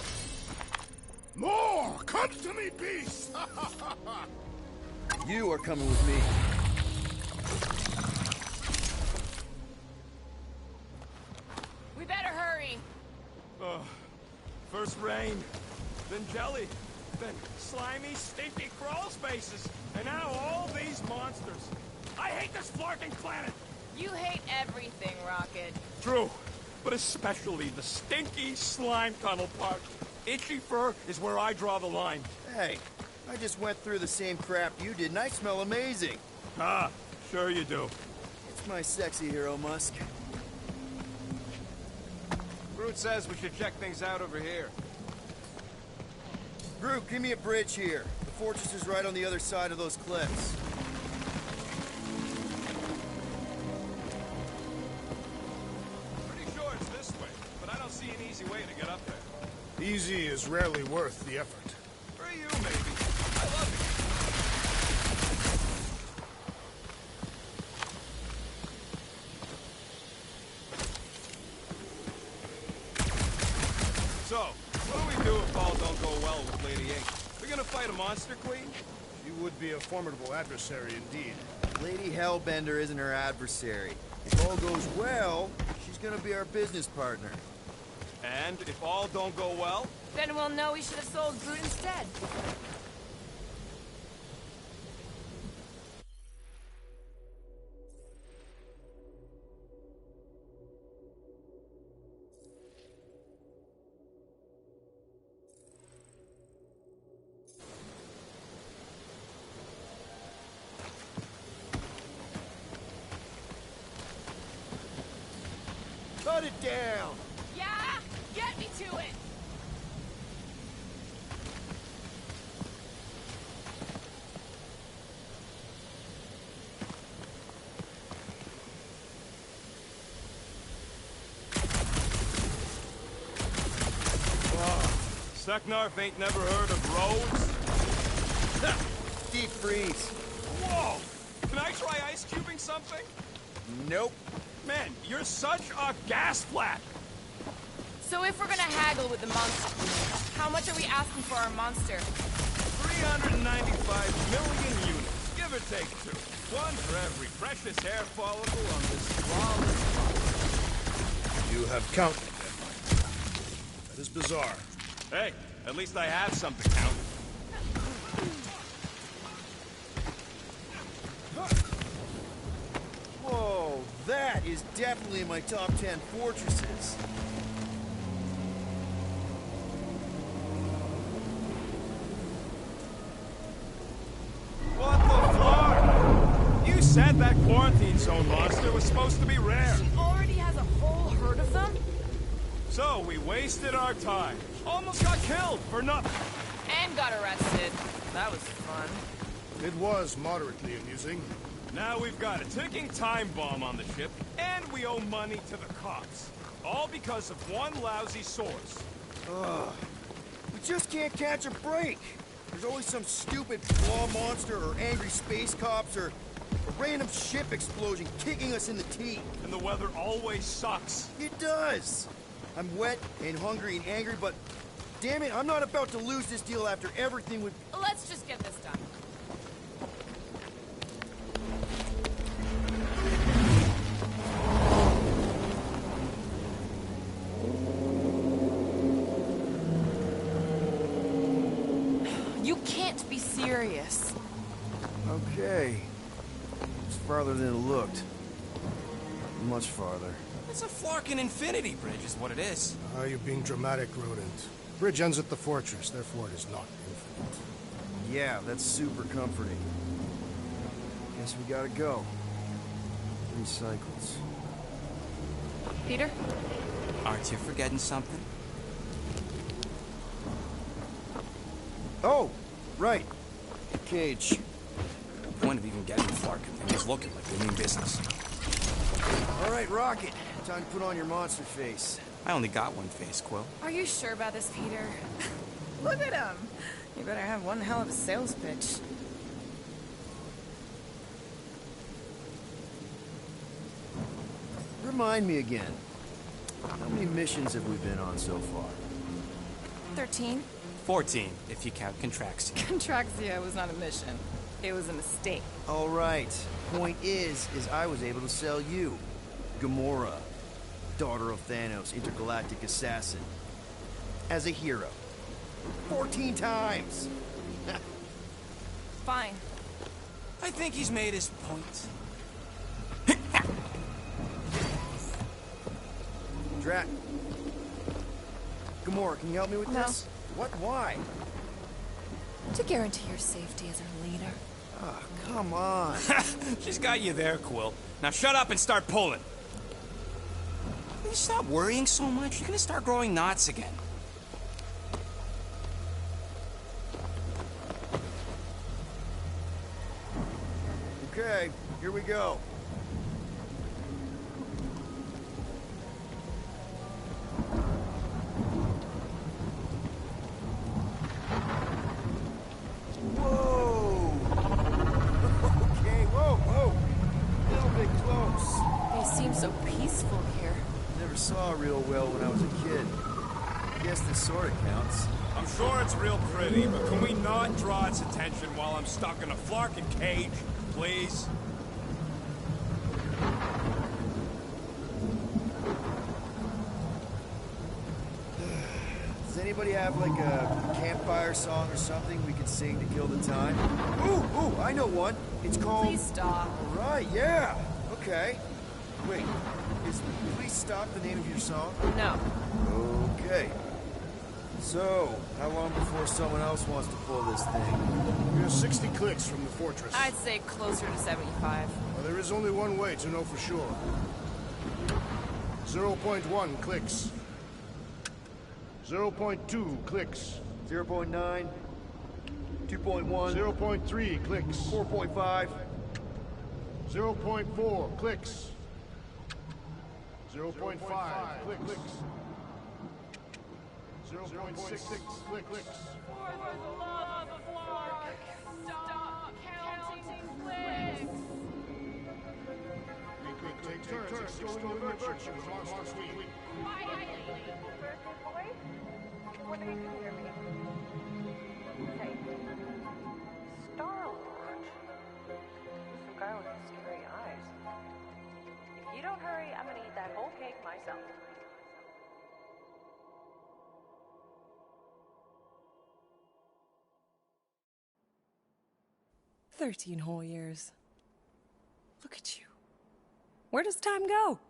More! Come to me, beast! You are coming with me. First rain, then jelly, then slimy, stinky crawl spaces, and now all these monsters. I hate this flarking planet! You hate everything, Rocket. True, but especially the stinky slime tunnel part. Itchy fur is where I draw the line. Hey, I just went through the same crap you did, and I smell amazing. Ah, sure you do. It's my sexy hero, Musk. Groot says we should check things out over here. Groot, give me a bridge here. The fortress is right on the other side of those cliffs. Pretty sure it's this way, but I don't see an easy way to get up there. Easy is rarely worth the effort. For you, maybe. I love it. So, what do we do if all don't go well with Lady Ink? We're gonna fight a monster queen? She would be a formidable adversary indeed. Lady Hellbender isn't her adversary. If all goes well, she's gonna be our business partner. And if all don't go well? Then we'll know we should have sold Groot instead. Cut it down! Yeah? Get me to it! Seknarf ain't never heard of roads? Deep freeze. Whoa! Can I try ice cubing something? Nope. Man, you're such a gas flat! So if we're gonna haggle with the monster, how much are we asking for our monster? 395 million units, give or take 2. One for every precious hair follicle on this flawless body. You have counted them. That is bizarre. Hey, at least I have something to count. Whoa, that is definitely in my top 10 fortresses. What the fuck? You said that quarantine zone monster was supposed to be rare. She already has a whole herd of them? So we wasted our time. Almost got killed for nothing. And got arrested. That was fun. It was moderately amusing. Now we've got a ticking time bomb on the ship, and we owe money to the cops. All because of one lousy source. Ugh. We just can't catch a break. There's always some stupid claw monster or angry space cops or a random ship explosion kicking us in the teeth. And the weather always sucks. It does. I'm wet and hungry and angry, but damn it, I'm not about to lose this deal after everything we've... Let's just get this done. You can't be serious. Okay. It's farther than it looked. Much farther. It's a flarkin' infinity bridge is what it is. You're being dramatic, Rodent. Bridge ends at the fortress, therefore it is not infinite. Yeah, that's super comforting. Guess we gotta go. 3 cycles. Peter? Aren't you forgetting something? Oh, right. Cage. No point of even getting flarkin' things looking like they mean business. All right, Rocket. Time to put on your monster face. I only got one face, Quill. Are you sure about this, Peter? Look at him. You better have one hell of a sales pitch. Remind me again. How many missions have we been on so far? 13? 14, if you count Contraxia. Contraxia was not a mission. It was a mistake. All right. Point is I was able to sell you. Gamora. Daughter of Thanos, intergalactic assassin. as a hero. 14 times! Fine. I think he's made his point. Drat. Gamora, can you help me with No. this? What? Why? To guarantee your safety as our leader. Ah, come on. She's got you there, Quill. Now shut up and start pulling. Will you stop worrying so much? You're gonna start growing knots again. Okay, here we go. Whoa! Okay, whoa! A little bit close. They seem so peaceful here. Never saw real well when I was a kid. Guess this sort of counts. I'm sure it's real pretty, but can we not draw its attention while I'm stuck in a flarkin' cage, please? Does anybody have like a campfire song or something we could sing to kill the time? Ooh, I know one. It's called... Please stop. All right, yeah. Okay. Wait, is Please Stop the name of your song? No. Okay. So, how long before someone else wants to pull this thing? We're 60 clicks from the fortress. I'd say closer to 75. Well, there is only one way to know for sure. 0.1 clicks. 0.2 clicks. 0.9. 2.1. 0.3 clicks. 4.5. 0.4 clicks. 0.5 clicks. 0.6 clicks. For the love of Clark, stop counting clicks. Take turns extolling the virtues of Monster Suite. What do you hear me? Say, Star-Lord. Some guy with scary eyes. If you don't hurry, I'm gonna eat that whole cake myself. "13 whole years. Look at you. Where does time go?"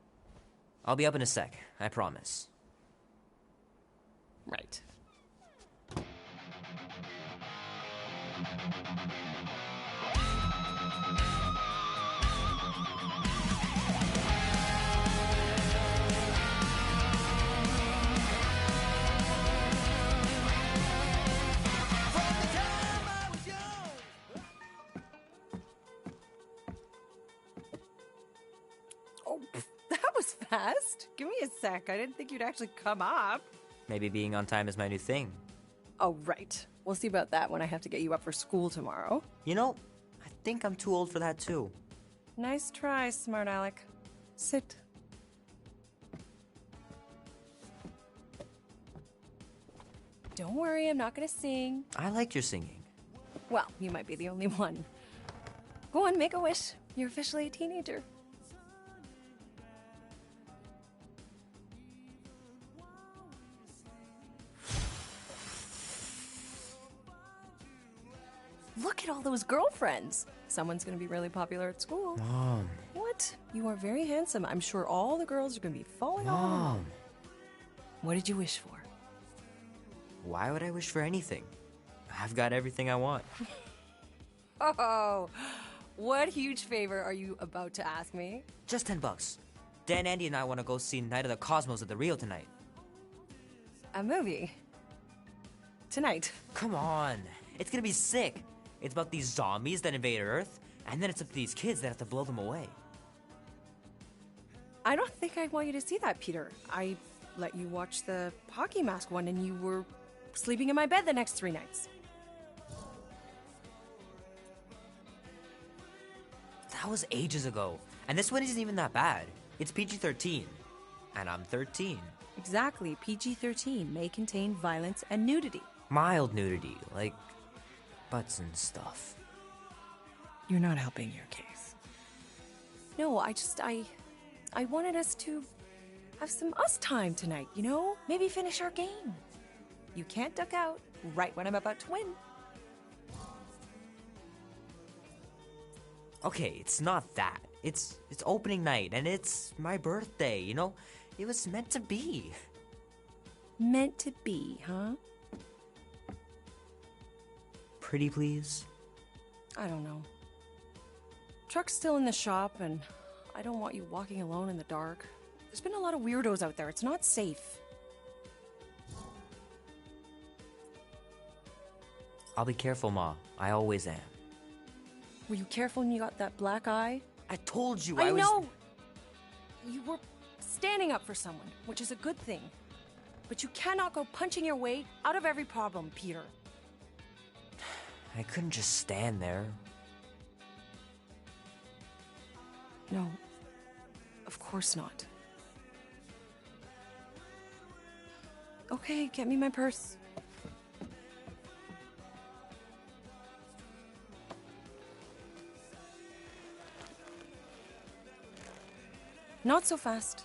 I'll be up in a sec, I promise. Right. Oh, that was fast. Give me a sec. I didn't think you'd actually come up. Maybe being on time is my new thing. Oh, right. We'll see about that when I have to get you up for school tomorrow. You know, I think I'm too old for that too. Nice try, smart Alec. Sit. Don't worry, I'm not gonna sing. I like your singing. Well, you might be the only one. Go on, make a wish. You're officially a teenager. Look at all those girlfriends. Someone's gonna be really popular at school. Mom. What? You are very handsome. I'm sure all the girls are gonna be falling all over. Mom. What did you wish for? Why would I wish for anything? I've got everything I want. Oh, what huge favor are you about to ask me? Just $10. Dan, Andy, and I want to go see Night of the Cosmos at the Rio tonight. A movie? Tonight? Come on. It's gonna be sick. It's about these zombies that invade Earth, and then it's up to these kids that have to blow them away. I don't think I want you to see that, Peter. I let you watch the hockey mask one and you were sleeping in my bed the next 3 nights. That was ages ago. And this one isn't even that bad. It's PG-13. And I'm 13. Exactly. PG-13 may contain violence and nudity. Mild nudity, like butts and stuff. You're not helping your case. No, I wanted us to have some us time tonight, you know? Maybe finish our game. You can't duck out right when I'm about to win. Okay, it's not that. It's opening night, and it's my birthday, you know? It was meant to be. Meant to be, huh? Pretty please? I don't know. Truck's still in the shop, and I don't want you walking alone in the dark. There's been a lot of weirdos out there. It's not safe. I'll be careful, Ma. I always am. Were you careful when you got that black eye? I told you I was... know! You were standing up for someone, which is a good thing. But you cannot go punching your way out of every problem, Peter. I couldn't just stand there. No. Of course not. Okay, get me my purse. Not so fast.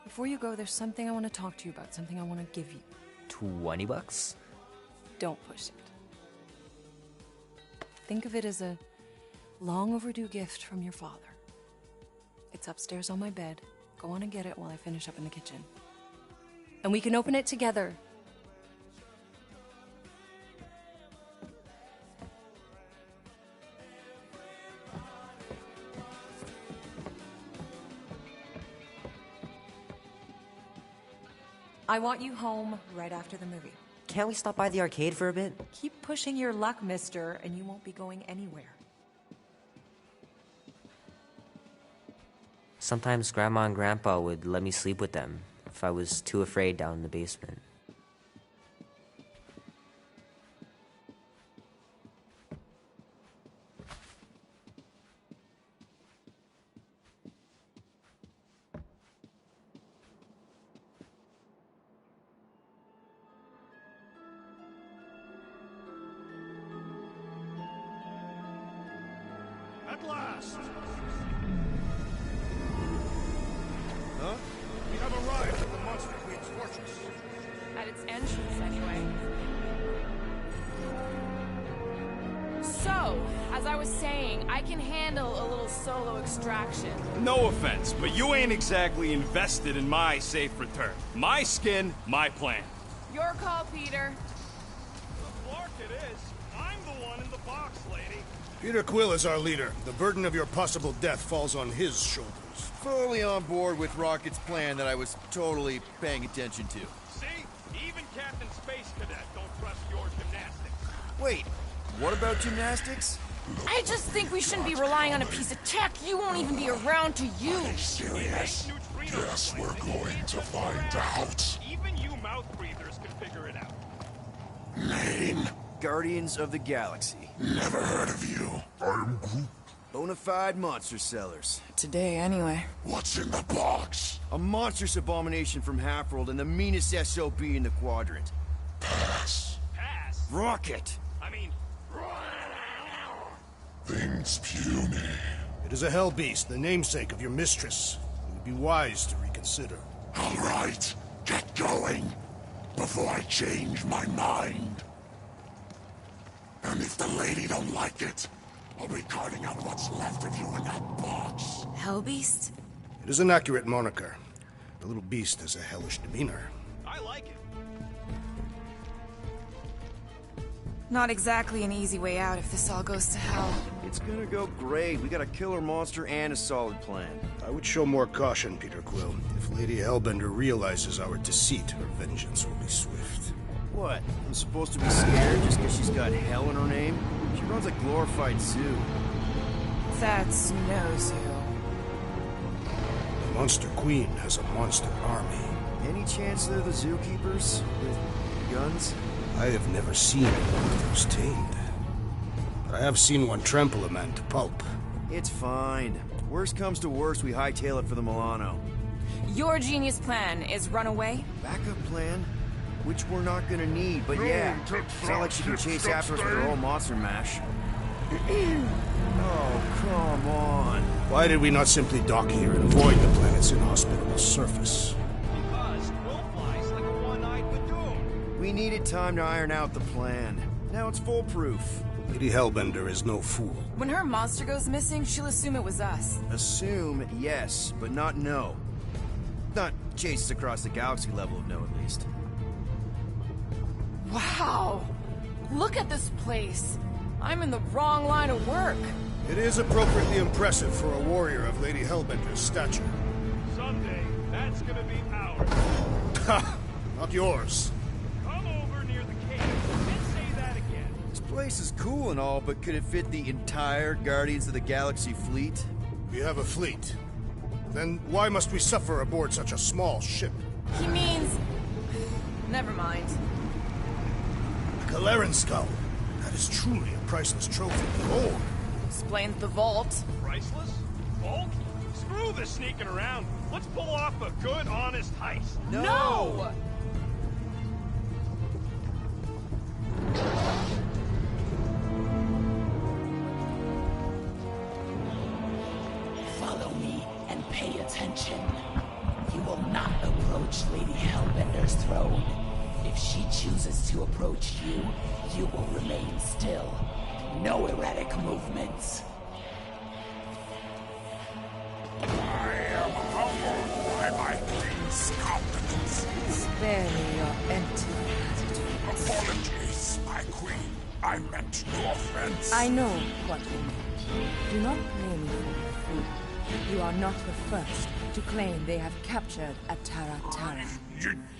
Before you go, there's something I want to talk to you about, something I want to give you. $20? Don't push it. Think of it as a long overdue gift from your father. It's upstairs on my bed. Go on and get it while I finish up in the kitchen. And we can open it together. I want you home right after the movie. Can't we stop by the arcade for a bit? Keep pushing your luck, mister, and you won't be going anywhere. Sometimes Grandma and Grandpa would let me sleep with them if I was too afraid down in the basement. At last! Huh? We have arrived at the Monster Queen's fortress. At its entrance, anyway. So, as I was saying, I can handle a little solo extraction. No offense, but you ain't exactly invested in my safe return. My skin, my plan. Your call, Peter. Clark it is. I'm the one in the box, lady. Peter Quill is our leader. The burden of your possible death falls on his shoulders. Fully on board with Rocket's plan that I was totally paying attention to. See? Even Captain Space Cadet don't trust your gymnastics. Wait, what about gymnastics? I just think we shouldn't be relying on a piece of tech you won't even be around to use. Serious? Guess we're going to find out. Even you mouth breathers can figure it out. Name? Guardians of the Galaxy. Never heard of you. I'm Groot. Bonafide monster sellers. Today, anyway. What's in the box? A monstrous abomination from Halfworld and the meanest SOB in the quadrant. Pass. Pass? Rocket! I mean... Things puny. It is a hell beast, the namesake of your mistress. It would be wise to reconsider. All right, get going before I change my mind. And if the lady don't like it, I'll be carting out what's left of you in that box. Hellbeast? It is an accurate moniker. The little beast has a hellish demeanor. I like it. Not exactly an easy way out if this all goes to hell. It's gonna go great. We got a killer monster and a solid plan. I would show more caution, Peter Quill. If Lady Hellbender realizes our deceit, her vengeance will be swift. What? I'm supposed to be scared just because she's got hell in her name? She runs a glorified zoo. That's no zoo. The Monster Queen has a monster army. Any chance they're the zookeepers? With guns? I have never seen one of those tamed. But I have seen one trample a man to pulp. It's fine. Worst comes to worst, we hightail it for the Milano. Your genius plan is run away? Backup plan? Which we're not gonna need, but yeah. It's not like she can chase after us with her whole monster mash. Oh, come on. Why did we not simply dock here and avoid the planet's inhospitable surface? Because Quill flies like a one-eyed Badoon. We time to iron out the plan. Now it's foolproof. Lady Hellbender is no fool. When her monster goes missing, she'll assume it was us. Assume, yes, but not know. Not chase us across the galaxy level of no, at least. Wow! Look at this place! I'm in the wrong line of work. It is appropriately impressive for a warrior of Lady Hellbender's stature. Someday, that's gonna be ours. Ha! Not yours. Come over near the cave and say that again. This place is cool and all, but could it fit the entire Guardians of the Galaxy fleet? We have a fleet. Then why must we suffer aboard such a small ship? He means... Never mind. A Kaleran skull. That is truly a priceless trophy. Lord. Explains the vault. Priceless? Bulk? Screw this sneaking around. Let's pull off a good, honest heist. No! Follow me and pay attention. You will not approach Lady Hellbender's throne. If she chooses to approach you, you will remain still. No erratic movements. I am humbled by my queen's competence. Spare me your empty attitude. Apologies, my queen. I meant no offense. I know what you meant. Do not blame me for your fool. You are not the first to claim they have captured a Tara Tara.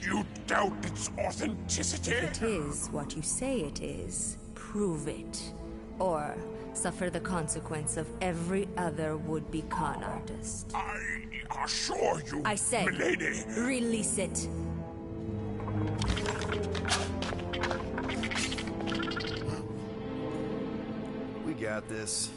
You doubt its authenticity? If it is what you say it is, prove it. Or suffer the consequence of every other would-be con artist. I assure you, I said, milady. Release it. We got this.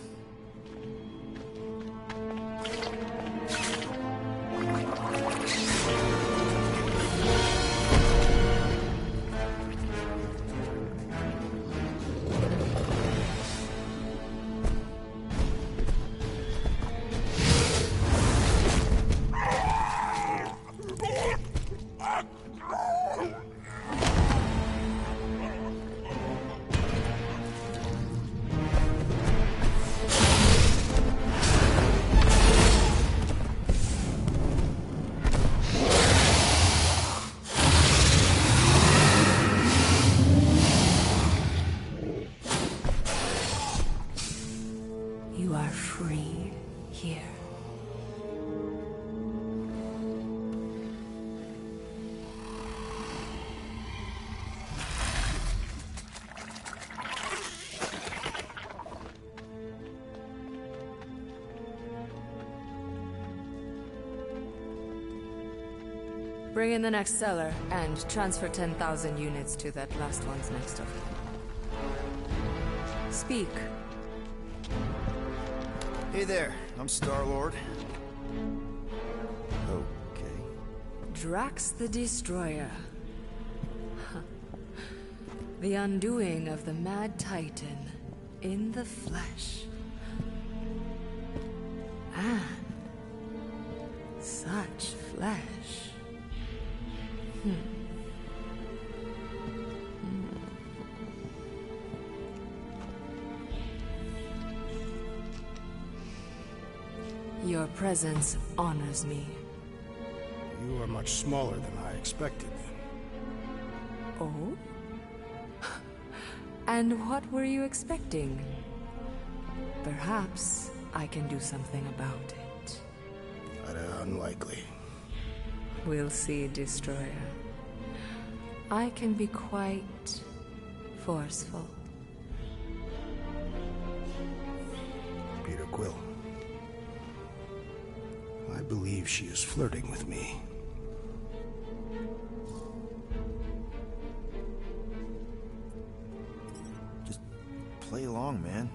You are free here. Bring in the next seller and transfer 10,000 units to that last one's next of kin. Speak. Hey there, I'm Star-Lord. Okay. Drax the Destroyer. The undoing of the Mad Titan in the flesh. And such flesh. Your presence honors me. You are much smaller than I expected. Oh? And what were you expecting? Perhaps I can do something about it. Unlikely. We'll see, Destroyer. I can be quite forceful. Peter Quill. I believe she is flirting with me. Just play along, man.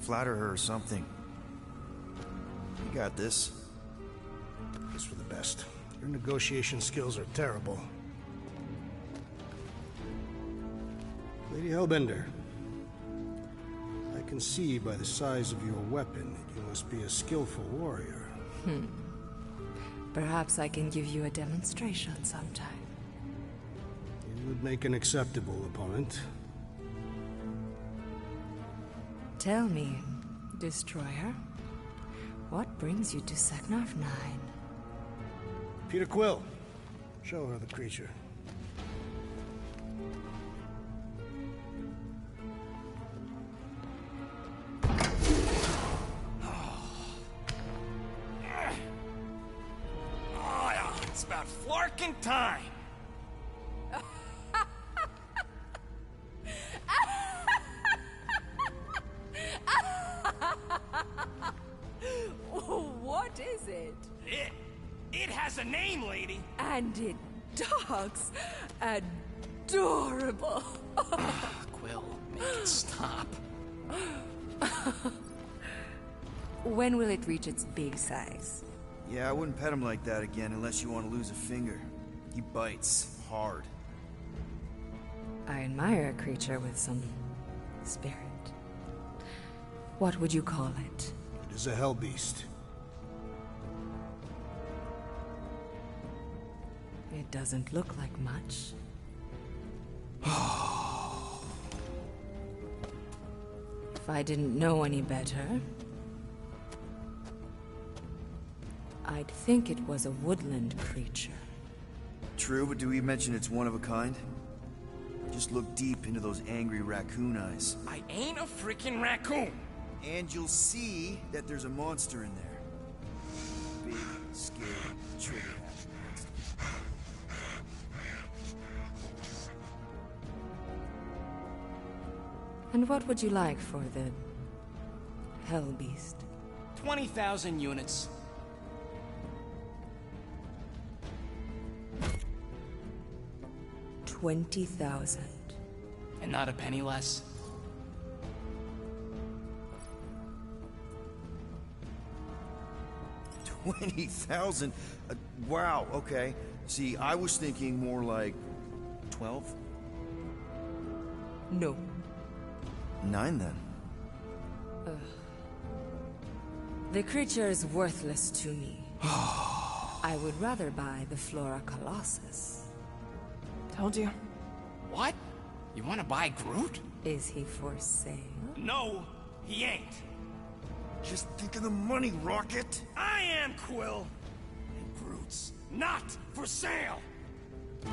Flatter her or something. You got this. It's for the best. Your negotiation skills are terrible. Lady Hellbender, I can see by the size of your weapon that you must be a skillful warrior. Perhaps I can give you a demonstration sometime. would make an acceptable opponent. Tell me, Destroyer, what brings you to Seknarf 9? Peter Quill, show her the creature. It's about flarking time. What is it? It has a name, lady. And it talks adorable. Quill, make it stop. When will it reach its big size? Yeah, I wouldn't pet him like that again unless you want to lose a finger. He bites hard. I admire a creature with some spirit. What would you call it? It is a hell beast. It doesn't look like much. If I didn't know any better, I'd think it was a woodland creature. True, but do we mention it's one of a kind? Just look deep into those angry raccoon eyes. I ain't a freaking raccoon. And you'll see that there's a monster in there. Big, scary, trigger happy monster. And what would you like for the hell beast? 20,000 units. 20,000. And not a penny less. $20,000? Wow, okay. See, I was thinking more like 12? No. 9 then. Ugh. The creature is worthless to me. I would rather buy the Flora Colossus. Told you. What? You want to buy Groot? Is he for sale? No, he ain't. Just think of the money, Rocket! I am Quill! And Groot's not for sale! What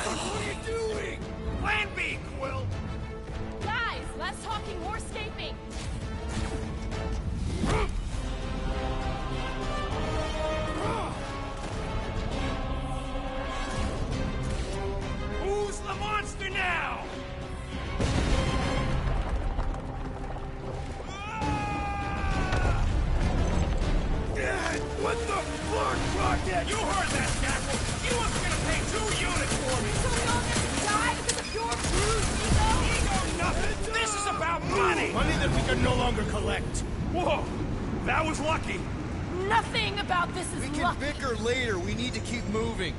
are you doing? Plan B, Quill! Guys, less talking, more escaping! Who's the monster now? What the fuck, Rocket? You heard that, Jackal! You wasn't gonna pay 2 units for me! So we all get to die because of your bruised ego? Ego nothing! This is about money! Money that we can no longer collect. Whoa! That was lucky. Nothing about this is We can bicker later. We need to keep moving.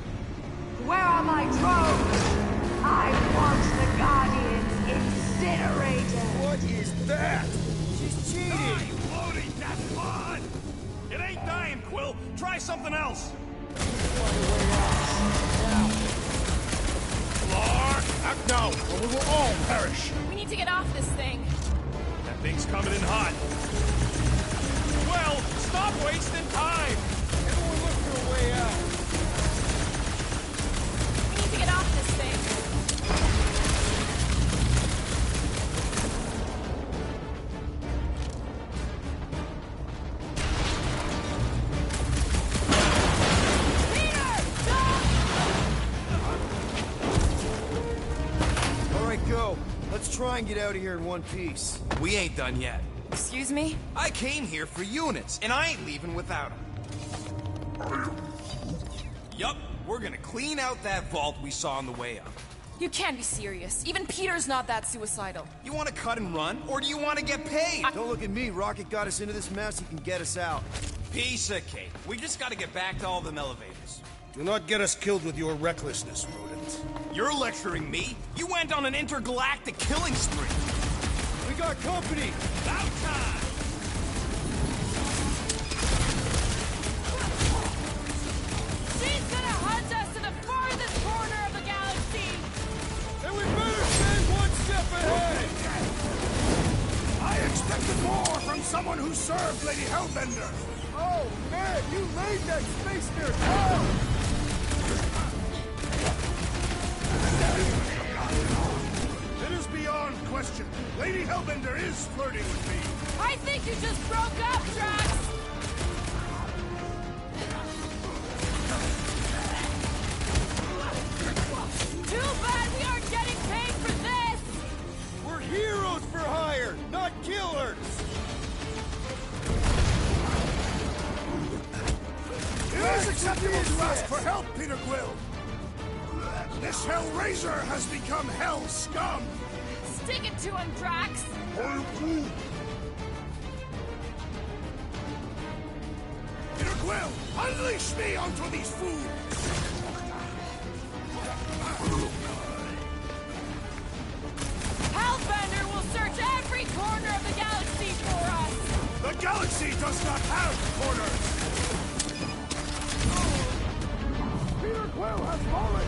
Where are my drones? I want the Guardians incinerated. What is that? She's cheating. Die, loading! That's fun! It ain't dying, Quill. Try something else. Clark! Act now, or we will all perish. We need to get off this thing. That thing's coming in hot. Well, stop wasting time. Everyone look for a way out. We need to get off this thing. All right, go. Let's try and get out of here in one piece. We ain't done yet. Excuse me? I came here for units, and I ain't leaving without them. Yup, we're gonna clean out that vault we saw on the way up. You can't be serious. Even Peter's not that suicidal. You wanna cut and run, or do you wanna get paid? Don't look at me. Rocket got us into this mess. He can get us out. Piece of cake. We just gotta get back to all them elevators. Do not get us killed with your recklessness, rodent. You're lecturing me? You went on an intergalactic killing spree. We got company. About time. expected more from someone who served Lady Hellbender. Oh, man, you laid that space near town! It is beyond question. Lady Hellbender is flirting with me. I think you just broke up, Drax! Too bad we aren't getting paid for this! We're heroes for hire, not killers! It is acceptable to ask for help, Peter Quill. This Hellraiser has become Hell scum. Stick it to him, Drax! Peter Quill, unleash me onto these fools! Hellbender will search every corner of the galaxy for us! The galaxy does not have corners! Peter Quill has fallen!